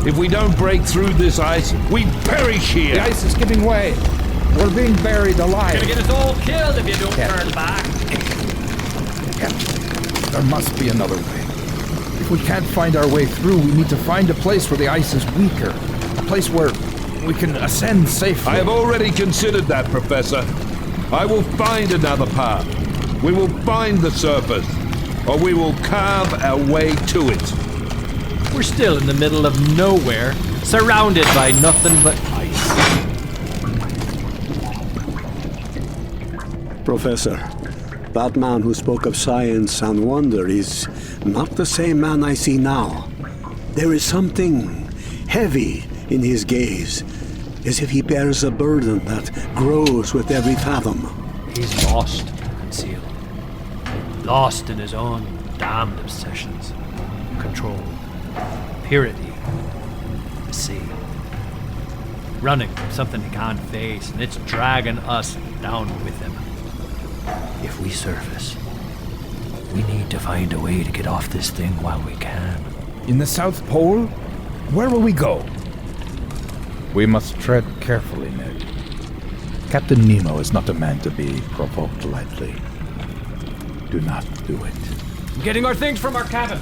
Speaker 14: If we don't break through this ice, we perish here!
Speaker 2: The ice is giving way! We're being buried alive!
Speaker 10: Gonna get us all killed if you don't turn back!
Speaker 2: There must be another way. If we can't find our way through, we need to find a place where the ice is weaker. A place where we can ascend safely.
Speaker 14: I have already considered that, Professor. I will find another path. We will find the surface, or we will carve our way to it.
Speaker 10: We're still in the middle of nowhere, surrounded by nothing but ice.
Speaker 4: Professor, that man who spoke of science and wonder is not the same man I see now. There is something heavy in his gaze, as if he bears a burden that grows with every fathom.
Speaker 10: He's lost, Conseil. Lost in his own damned obsessions. Control. Purity. The sea. Running from something he can't face, and it's dragging us down with him. If we surface, we need to find a way to get off this thing while we can.
Speaker 2: In the South Pole? Where will we go? We must tread carefully, Ned. Captain Nemo is not a man to be provoked lightly. Do not do it.
Speaker 10: I'm getting our things from our cabin.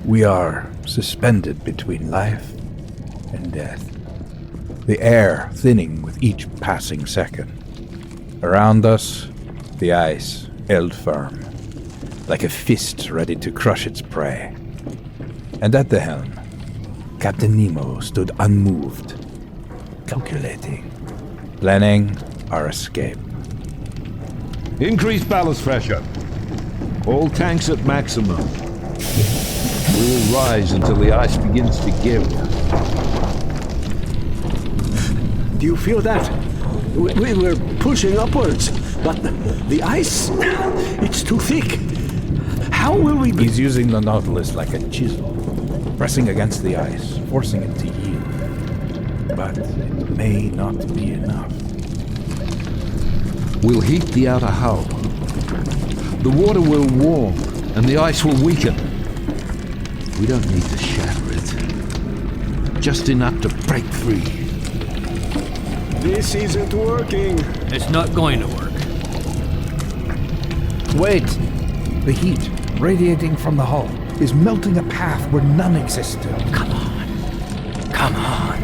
Speaker 2: We are suspended between life and death. The air thinning with each passing second. Around us, the ice held firm, like a fist ready to crush its prey. And at the helm, Captain Nemo stood unmoved, calculating, planning our escape.
Speaker 14: Increase ballast pressure. All tanks at maximum. We will rise until the ice begins to give.
Speaker 4: Do you feel that? We're pushing upwards, but the ice, it's too thick. How will we be?
Speaker 2: He's using the Nautilus like a chisel, pressing against the ice, forcing it to yield. But it may not be enough.
Speaker 14: We'll heat the outer hull. The water will warm, and the ice will weaken. We don't need to shatter it. Just enough to break free.
Speaker 4: This isn't working.
Speaker 10: It's not going to work.
Speaker 2: Wait! The heat, radiating from the hull, is melting a path where none existed.
Speaker 10: Come on. Come on.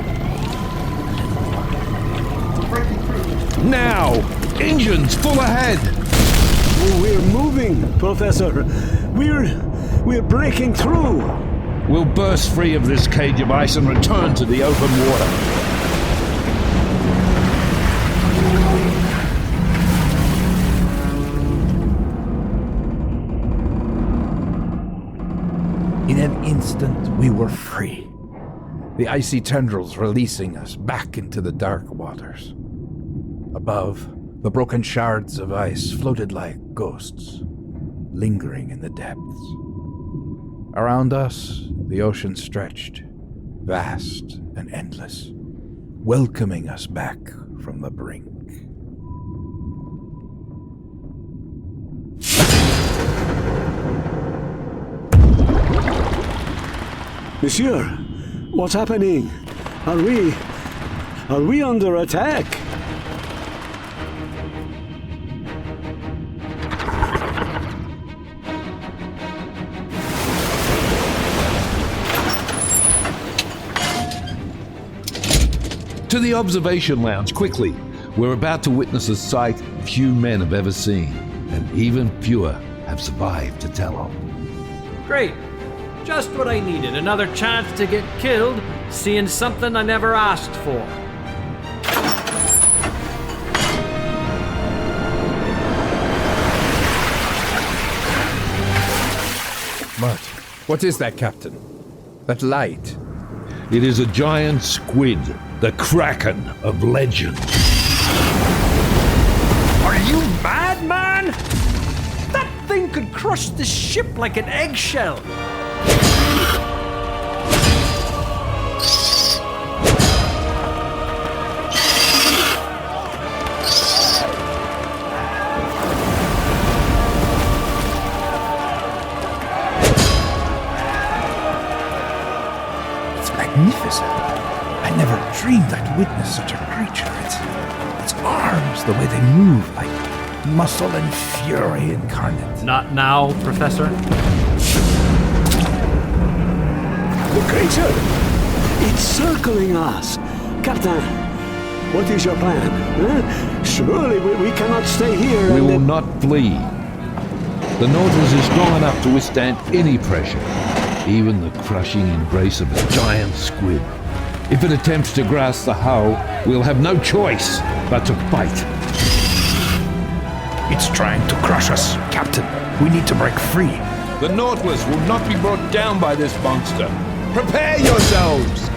Speaker 14: Now! Engines full ahead!
Speaker 4: We're moving, Professor. We're breaking through.
Speaker 14: We'll burst free of this cage of ice and return to the open water.
Speaker 2: In an instant, we were free. The icy tendrils releasing us back into the dark waters. Above, the broken shards of ice floated like ghosts, lingering in the depths. Around us, the ocean stretched, vast and endless, welcoming us back from the brink.
Speaker 4: Monsieur, what's happening? Are we under attack?
Speaker 14: To the observation lounge, quickly. We're about to witness a sight few men have ever seen, and even fewer have survived to tell of.
Speaker 10: Great. Just what I needed. Another chance to get killed, seeing something I never asked for.
Speaker 2: But what is that, Captain? That light?
Speaker 14: It is a giant squid, the Kraken of legend.
Speaker 10: Are you mad, man? That thing could crush the ship like an eggshell.
Speaker 2: Magnificent. I never dreamed I'd witness such a creature. Its arms, the way they move, like muscle and fury incarnate.
Speaker 10: Not now, Professor.
Speaker 4: The creature! It's circling us. Captain, what is your plan? Huh? Surely we cannot stay here.
Speaker 14: We will not flee. The Nautilus is strong enough to withstand any pressure. Even the crushing embrace of a giant squid. If it attempts to grasp the hull, we'll have no choice but to fight.
Speaker 2: It's trying to crush us, Captain. We need to break free.
Speaker 14: The Nautilus will not be brought down by this monster. Prepare yourselves!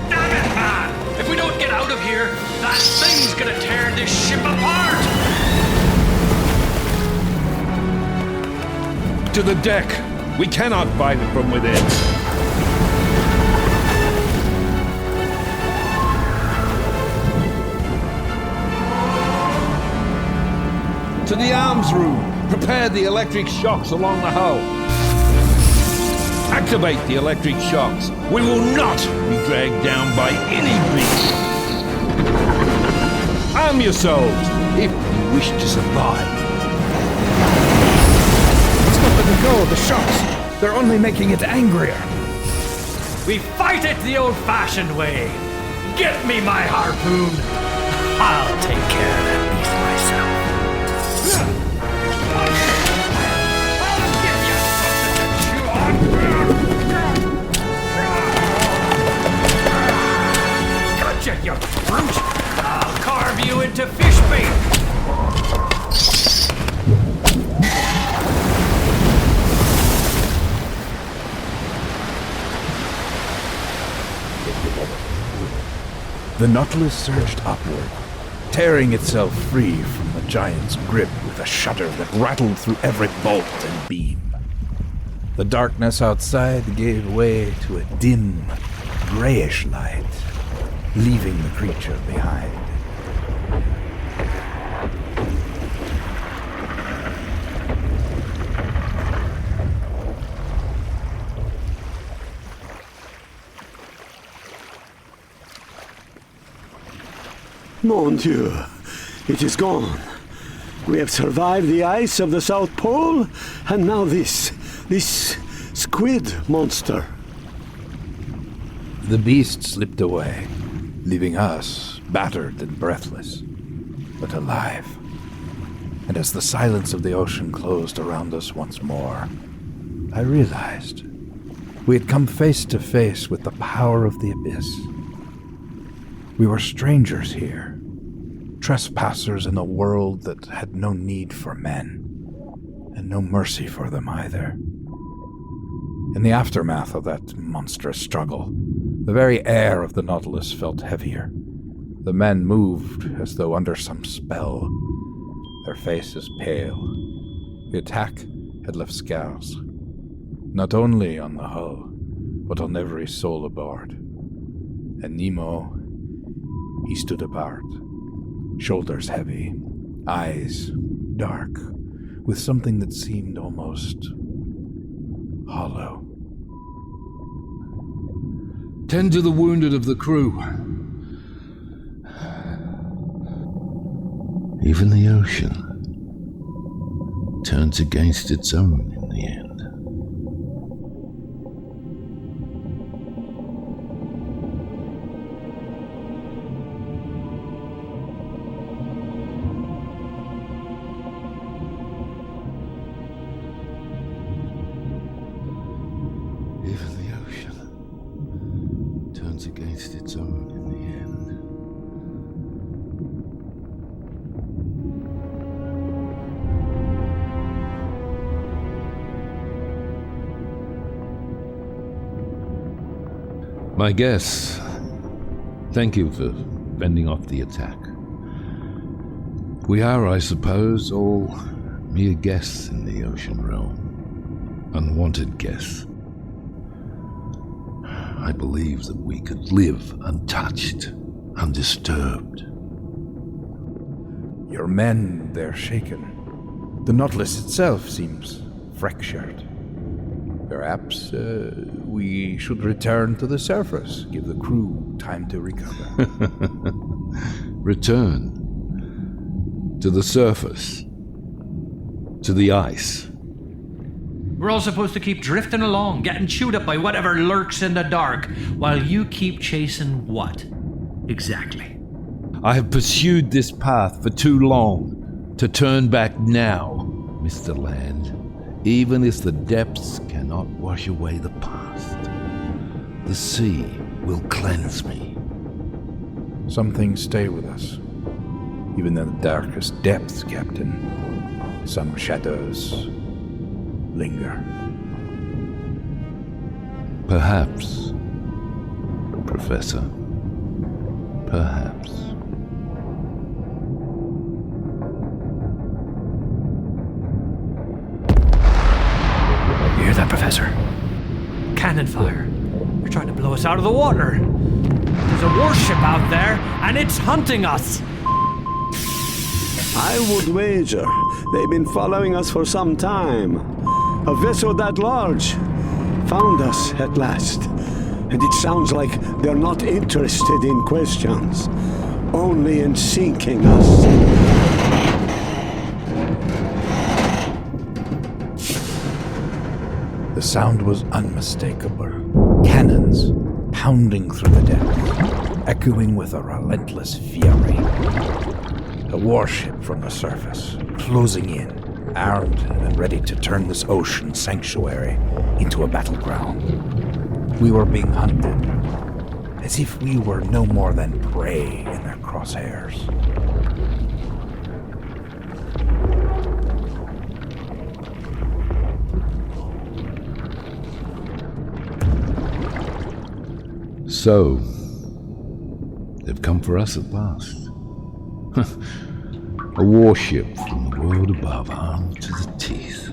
Speaker 10: Damn it, man! If we don't get out of here, that thing's gonna tear this ship apart!
Speaker 14: To the deck! We cannot fight it from within. To the arms room! Prepare the electric shocks along the hull. Activate the electric shocks. We will not be dragged down by any beast. Arm yourselves, if you wish to survive.
Speaker 2: Let's not let them go, the shots. They're only making it angrier.
Speaker 10: We fight it the old-fashioned way. Get me my harpoon. I'll take care of that beast myself. Gotcha, you brute! I'll carve you into fish bait.
Speaker 2: The Nautilus surged upward, tearing itself free from the giant's grip with a shudder that rattled through every bolt and beam. The darkness outside gave way to a dim, grayish light, leaving the creature behind.
Speaker 4: Mon Dieu, it is gone. We have survived the ice of the South Pole, and now this squid monster.
Speaker 2: The beast slipped away, leaving us battered and breathless, but alive. And as the silence of the ocean closed around us once more, I realized we had come face to face with the power of the abyss. We were strangers here, trespassers in a world that had no need for men, and no mercy for them either. In the aftermath of that monstrous struggle, the very air of the Nautilus felt heavier. The men moved as though under some spell, their faces pale. The attack had left scars, not only on the hull, but on every soul aboard. And Nemo, he stood apart, shoulders heavy, eyes dark, with something that seemed almost hollow.
Speaker 14: Tend to the wounded of the crew. Even the ocean turns against its own in the end. Against its own in the end. My guess. Thank you for fending off the attack. We are, I suppose, all mere guests in the ocean realm. Unwanted guests. I believe that we could live untouched, undisturbed.
Speaker 2: Your men, they're shaken. The Nautilus itself seems fractured. Perhaps we should return to the surface, give the crew time to recover.
Speaker 14: Return? To the surface? To the ice?
Speaker 10: We're all supposed to keep drifting along, getting chewed up by whatever lurks in the dark, while you keep chasing what? Exactly.
Speaker 14: I have pursued this path for too long. To turn back now, Mr. Land, even if the depths cannot wash away the past, the sea will cleanse me.
Speaker 2: Some things stay with us, even in the darkest depths, Captain. Some shadows linger.
Speaker 14: Perhaps, Professor. Perhaps.
Speaker 10: You hear that, Professor? Cannon fire. They're trying to blow us out of the water. There's a warship out there, and it's hunting us.
Speaker 4: I would wager they've been following us for some time. A vessel that large found us at last. And it sounds like they're not interested in questions. only in sinking us.
Speaker 2: The sound was unmistakable. Cannons pounding through the depths, echoing with a relentless fury. A warship from the surface, closing in, armed and ready to turn this ocean sanctuary into a battleground. We were being hunted, as if we were no more than prey in their crosshairs.
Speaker 14: So, they've come for us at last. A warship from the world above, armed to the teeth.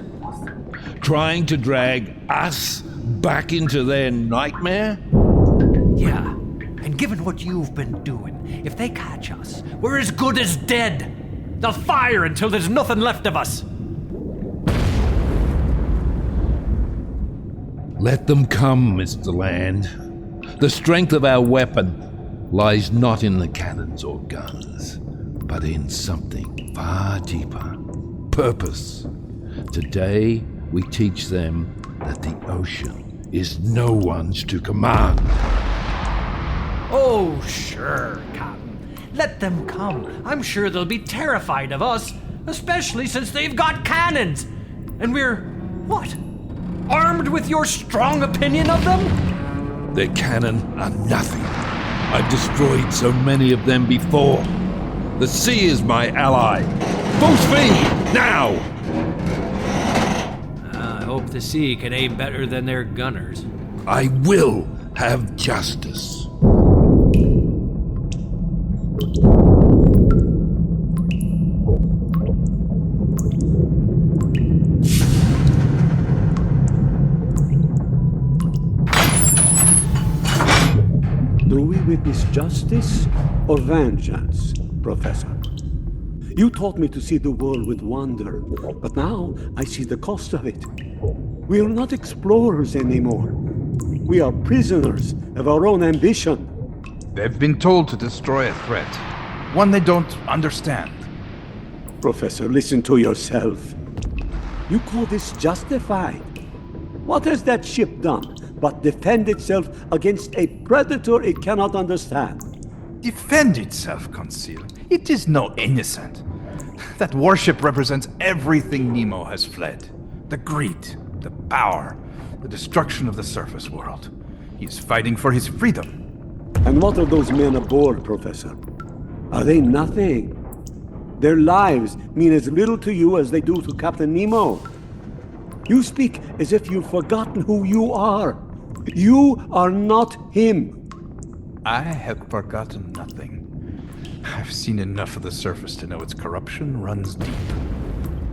Speaker 14: Trying to drag us back into their nightmare?
Speaker 10: Yeah, and given what you've been doing, if they catch us, we're as good as dead. They'll fire until there's nothing left of us.
Speaker 14: Let them come, Mr. Land. The strength of our weapon lies not in the cannons or guns, but in something far deeper. Purpose. Today, we teach them that the ocean is no one's to command.
Speaker 10: Oh, sure, Captain. Let them come. I'm sure they'll be terrified of us, especially since they've got cannons. And we're, what? Armed with your strong opinion of them?
Speaker 14: Their cannon are nothing. I've destroyed so many of them before. The sea is my ally. Full speed, now!
Speaker 10: I hope the sea can aim better than their gunners.
Speaker 14: I will have justice.
Speaker 4: Do we witness justice or vengeance, Professor? You taught me to see the world with wonder, but now I see the cost of it. We are not explorers anymore. We are prisoners of our own ambition.
Speaker 9: They've been told to destroy a threat, one they don't understand.
Speaker 4: Professor, listen to yourself. You call this justified? What has that ship done but defend itself against a predator it cannot understand?
Speaker 9: Defend itself, Conseil. It is no innocent. That warship represents everything Nemo has fled. The greed, the power, the destruction of the surface world. He is fighting for his freedom.
Speaker 4: And what are those men aboard, Professor? Are they nothing? Their lives mean as little to you as they do to Captain Nemo. You speak as if you've forgotten who you are. You are not him.
Speaker 9: I have forgotten nothing. I've seen enough of the surface to know its corruption runs deep.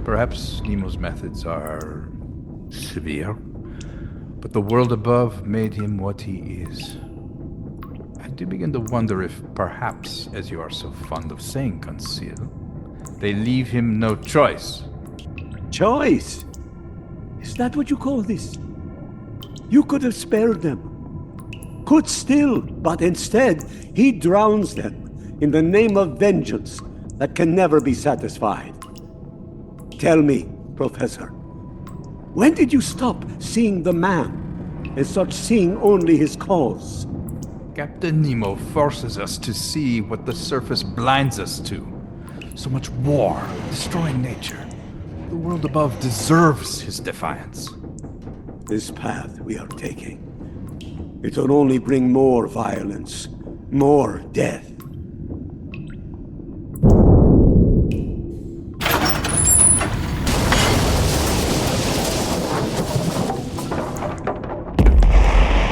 Speaker 9: Perhaps Nemo's methods are severe, but the world above made him what he is. I do begin to wonder if perhaps, as you are so fond of saying, Conseil, they leave him no choice.
Speaker 4: Choice? Is that what you call this? You could have spared them. Could still, but instead, he drowns them in the name of vengeance that can never be satisfied. Tell me, Professor, when did you stop seeing the man and start seeing only his cause?
Speaker 9: Captain Nemo forces us to see what the surface blinds us to. So much war, destroying nature. The world above deserves his defiance.
Speaker 4: This path we are taking, it will only bring more violence, more death.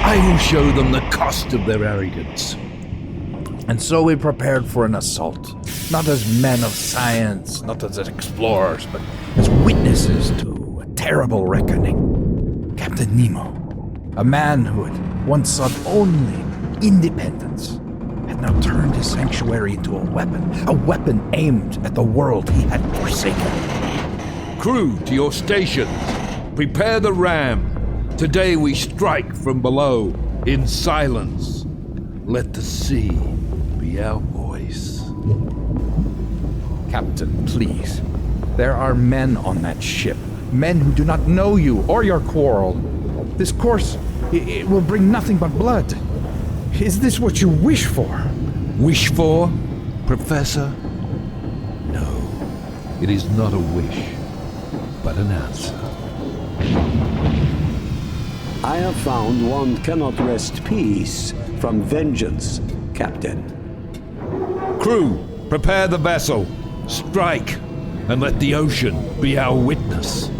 Speaker 14: I will show them the cost of their arrogance.
Speaker 2: And so we prepared for an assault, not as men of science, not as explorers, but as witnesses to a terrible reckoning. Captain Nemo, a man who had once sought only independence, had now turned his sanctuary into a weapon aimed at the world he had forsaken.
Speaker 14: Crew, to your stations. Prepare the ram. Today we strike from below, in silence. Let the sea be our voice.
Speaker 2: Captain, please. There are men on that ship. Men who do not know you or your quarrel. This course, it will bring nothing but blood. Is this what you wish for?
Speaker 14: Wish for, Professor? No, it is not a wish, but an answer.
Speaker 4: I have found one cannot rest peace from vengeance, Captain.
Speaker 14: Crew, prepare the vessel. Strike, and let the ocean be our witness.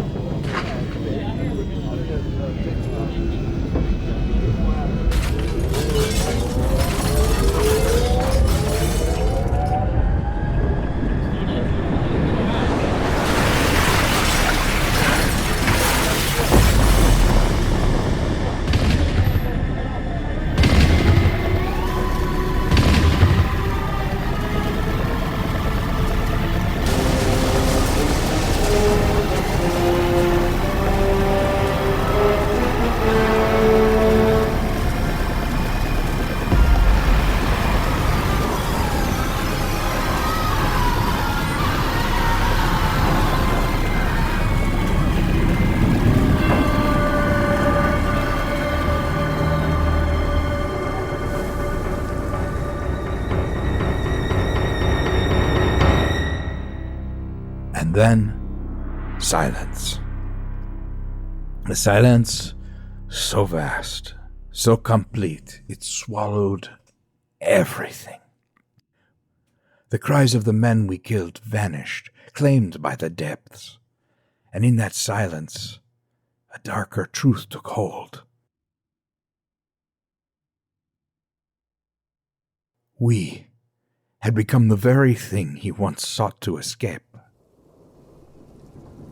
Speaker 2: And then, silence. A silence so vast, so complete, it swallowed everything. The cries of the men we killed vanished, claimed by the depths. And in that silence, a darker truth took hold. We had become the very thing he once sought to escape.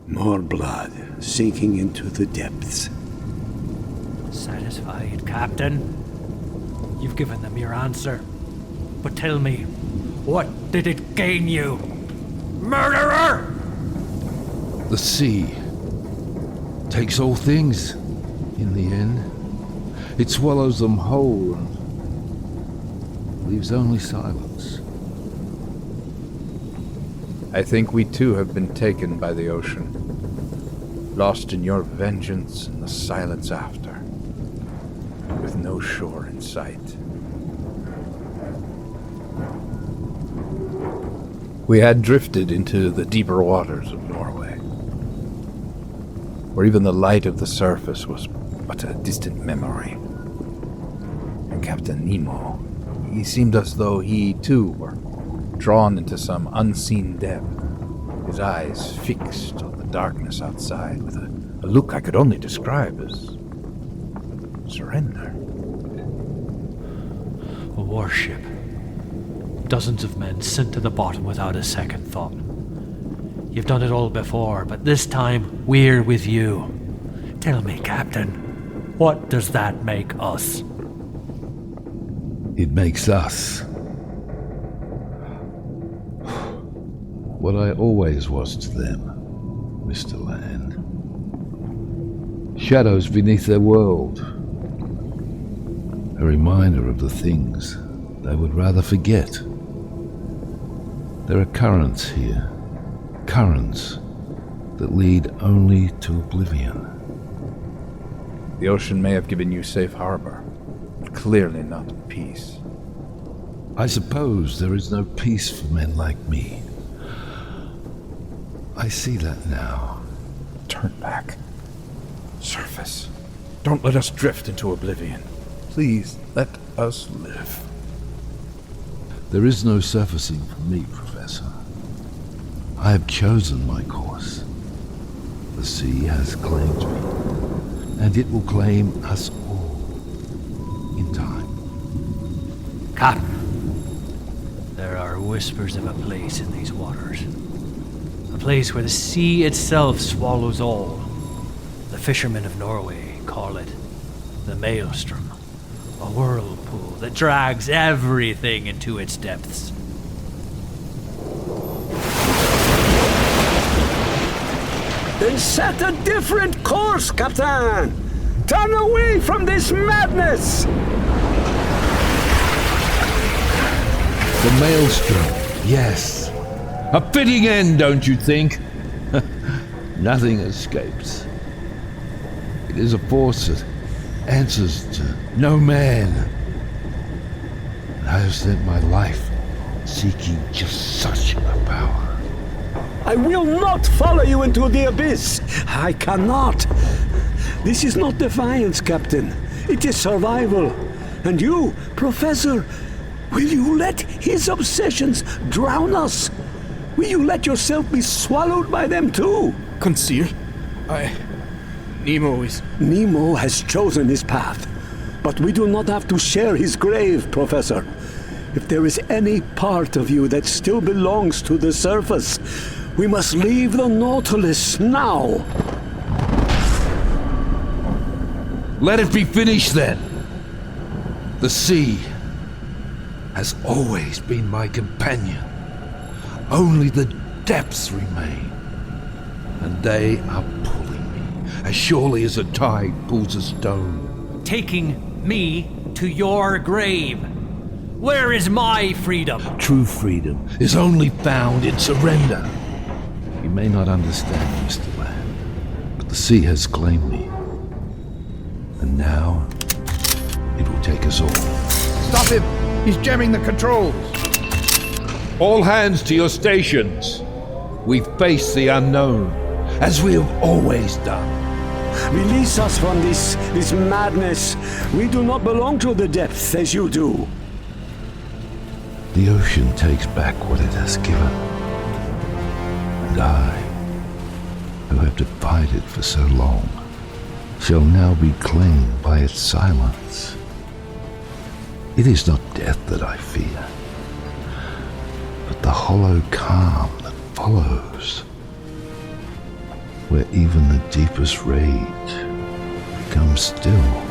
Speaker 4: More blood sinking into the depths.
Speaker 10: Satisfied, Captain? You've given them your answer. But tell me, what did it gain you? Murderer!
Speaker 14: The sea takes all things in the end. It swallows them whole and leaves only silence.
Speaker 2: I think we too have been taken by the ocean, lost in your vengeance and the silence after, with no shore in sight. We had drifted into the deeper waters of Norway, where even the light of the surface was but a distant memory. And Captain Nemo, he seemed as though he too were drawn into some unseen depth, his eyes fixed on the darkness outside with a look I could only describe as surrender.
Speaker 10: A warship. Dozens of men sent to the bottom without a second thought. You've done it all before, but this time we're with you. Tell me, Captain, what does that make us?
Speaker 14: It makes us what I always was to them, Mr. Land. Shadows beneath their world. A reminder of the things they would rather forget. There are currents here. Currents that lead only to oblivion.
Speaker 2: The ocean may have given you safe harbor, but clearly not peace.
Speaker 14: I suppose there is no peace for men like me. I see that now.
Speaker 2: Turn back. Surface. Don't let us drift into oblivion. Please, let us live.
Speaker 14: There is no surfacing for me, Professor. I have chosen my course. The sea has claimed me, and it will claim us all in time.
Speaker 10: Captain, there are whispers of a place in these waters. A place where the sea itself swallows all. The fishermen of Norway call it the maelstrom, a whirlpool that drags everything into its depths.
Speaker 4: Then set a different course, Captain! Turn away from this madness!
Speaker 14: The maelstrom Yes. A fitting end, don't you think? Nothing escapes. It is a force that answers to no man. And I have spent my life seeking just such a power.
Speaker 4: I will not follow you into the abyss. I cannot. This is not defiance, Captain. It is survival. And you, Professor, will you let his obsessions drown us? Will you let yourself be swallowed by them too?
Speaker 15: Conseil, Nemo is...
Speaker 4: Nemo has chosen his path. But we do not have to share his grave, Professor. If there is any part of you that still belongs to the surface, we must leave the Nautilus now.
Speaker 14: Let it be finished then. The sea has always been my companion. Only the depths remain. And they are pulling me as surely as a tide pulls a stone.
Speaker 10: Taking me to your grave. Where is my freedom?
Speaker 14: True freedom is only found in surrender. You may not understand, Mr. Land, but the sea has claimed me. And now, it will take us all.
Speaker 2: Stop him! He's jamming the controls!
Speaker 14: All hands to your stations. We face the unknown, as we have always done.
Speaker 4: Release us from this madness. We do not belong to the depths as you do.
Speaker 14: The ocean takes back what it has given. And I, who have defied it for so long, shall now be claimed by its silence. It is not death that I fear, but the hollow calm that follows, where even the deepest rage becomes still.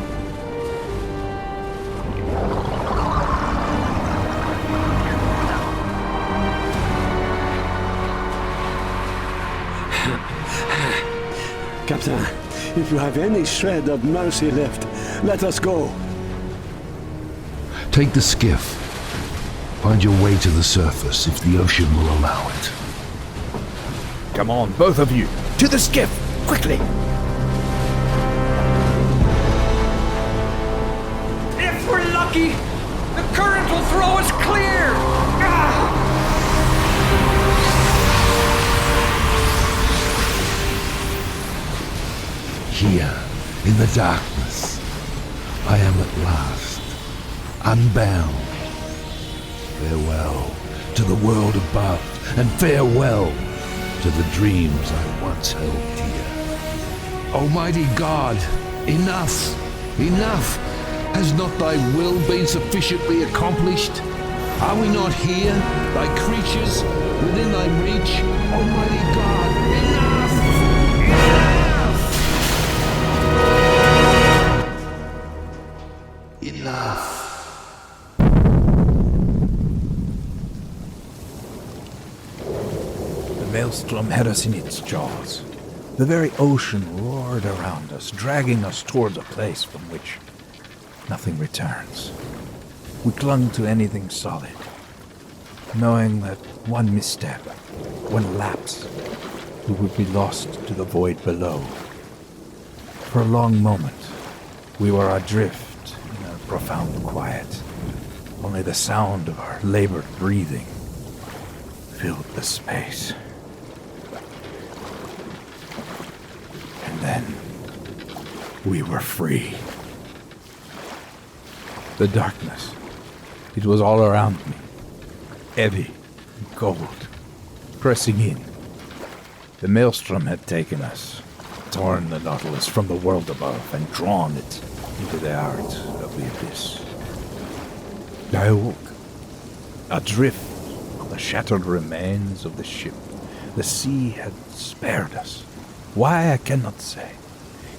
Speaker 4: Captain, if you have any shred of mercy left, let us go.
Speaker 14: Take the skiff. Find your way to the surface if the ocean will allow it.
Speaker 2: Come on, both of you. To the skiff! Quickly!
Speaker 10: If we're lucky, the current will throw us clear!
Speaker 14: Here, in the darkness, I am at last, unbound. Farewell to the world above, and farewell to the dreams I once held dear. Almighty God, enough, enough! Has not thy will been sufficiently accomplished? Are we not here, thy creatures, within thy reach? Almighty God, enough! Enough!
Speaker 2: The maelstrom had us in its jaws. The very ocean roared around us, dragging us towards a place from which nothing returns. We clung to anything solid, knowing that one misstep, one lapse, we would be lost to the void below. For a long moment, we were adrift in a profound quiet. Only the sound of our labored breathing filled the space. And then we were free. The darkness, it was all around me, heavy and cold, pressing in. The maelstrom had taken us, torn the Nautilus from the world above and drawn it into the heart of the abyss. I awoke, adrift on the shattered remains of the ship. The sea had spared us. Why, I cannot say.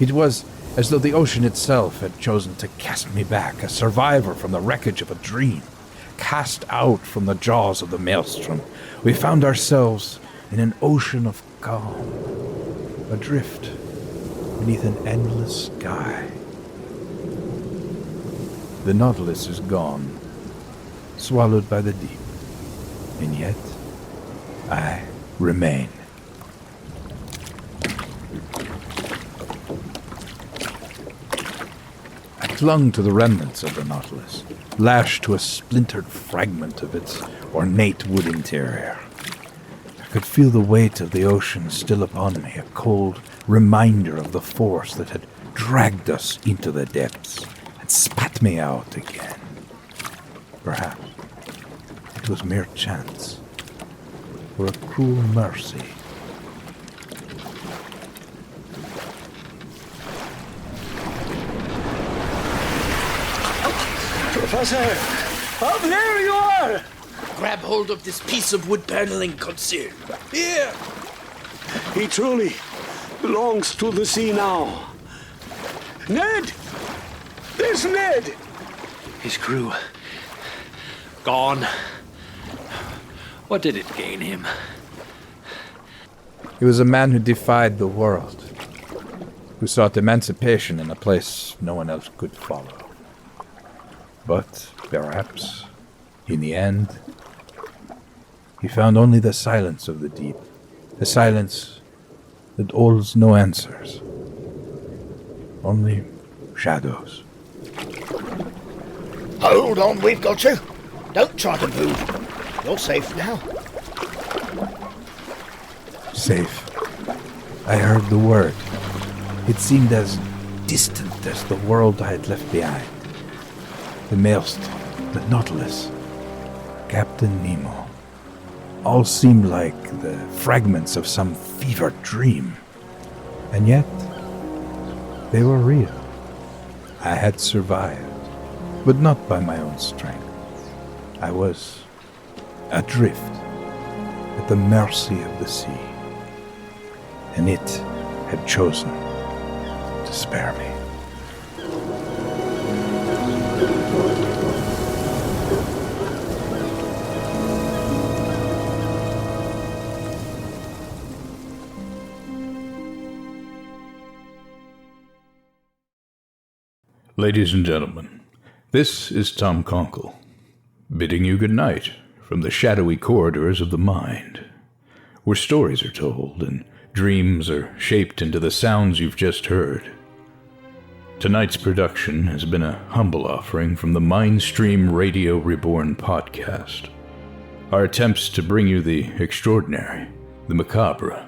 Speaker 2: It was as though the ocean itself had chosen to cast me back, a survivor from the wreckage of a dream. Cast out from the jaws of the maelstrom, we found ourselves in an ocean of calm, adrift beneath an endless sky. The Nautilus is gone, swallowed by the deep. And yet, I remain. I clung to the remnants of the Nautilus, lashed to a splintered fragment of its ornate wood interior. I could feel the weight of the ocean still upon me, a cold reminder of the force that had dragged us into the depths and spat me out again. Perhaps it was mere chance, or a cruel mercy.
Speaker 11: Professor! Up there you are! Grab hold of this piece of wood paneling, Conseil. Here!
Speaker 4: He truly belongs to the sea now. Ned! There's Ned!
Speaker 10: His crew. Gone. What did it gain him?
Speaker 2: He was a man who defied the world, who sought emancipation in a place no one else could follow. But perhaps, in the end, he found only the silence of the deep, a silence that holds no answers, only shadows.
Speaker 15: Hold on, we've got you. Don't try to move. You're safe now.
Speaker 2: Safe. I heard the word. It seemed as distant as the world I had left behind. The maelstrom, the Nautilus, Captain Nemo. All seemed like the fragments of some fevered dream. And yet, they were real. I had survived, but not by my own strength. I was adrift, at the mercy of the sea. And it had chosen to spare me.
Speaker 9: Ladies and gentlemen, this is Tom Conkle, bidding you good night from the shadowy corridors of the mind, where stories are told and dreams are shaped into the sounds you've just heard. Tonight's production has been a humble offering from the Mindstream Radio Reborn podcast. Our attempts to bring you the extraordinary, the macabre,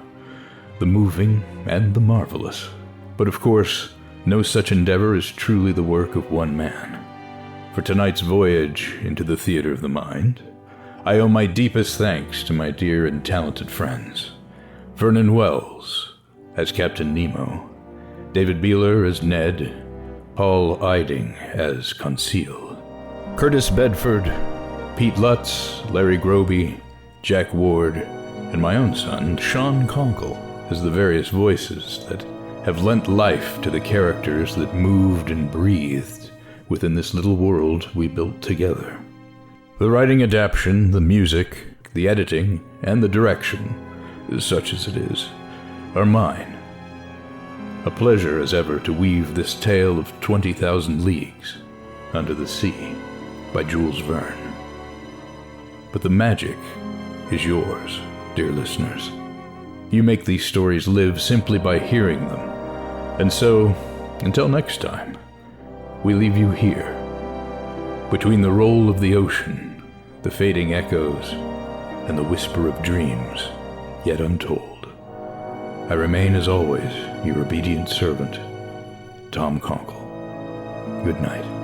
Speaker 9: the moving, and the marvelous. But of course, no such endeavor is truly the work of one man. For tonight's voyage into the theater of the mind, I owe my deepest thanks to my dear and talented friends. Vernon Wells as Captain Nemo, David Beeler as Ned, Paul Eiding as Conseil, Curtis Bedford, Pete Lutz, Larry Groby, Jack Ward, and my own son, Sean Conkle, as the various voices that have lent life to the characters that moved and breathed within this little world we built together. The writing adaptation, the music, the editing, and the direction, such as it is, are mine. A pleasure as ever to weave this tale of 20,000 Leagues Under the Sea by Jules Verne. But the magic is yours, dear listeners. You make these stories live simply by hearing them. And so, until next time, we leave you here, between the roll of the ocean, the fading echoes, and the whisper of dreams yet untold. I remain, as always, your obedient servant, Tom Conkle. Good night.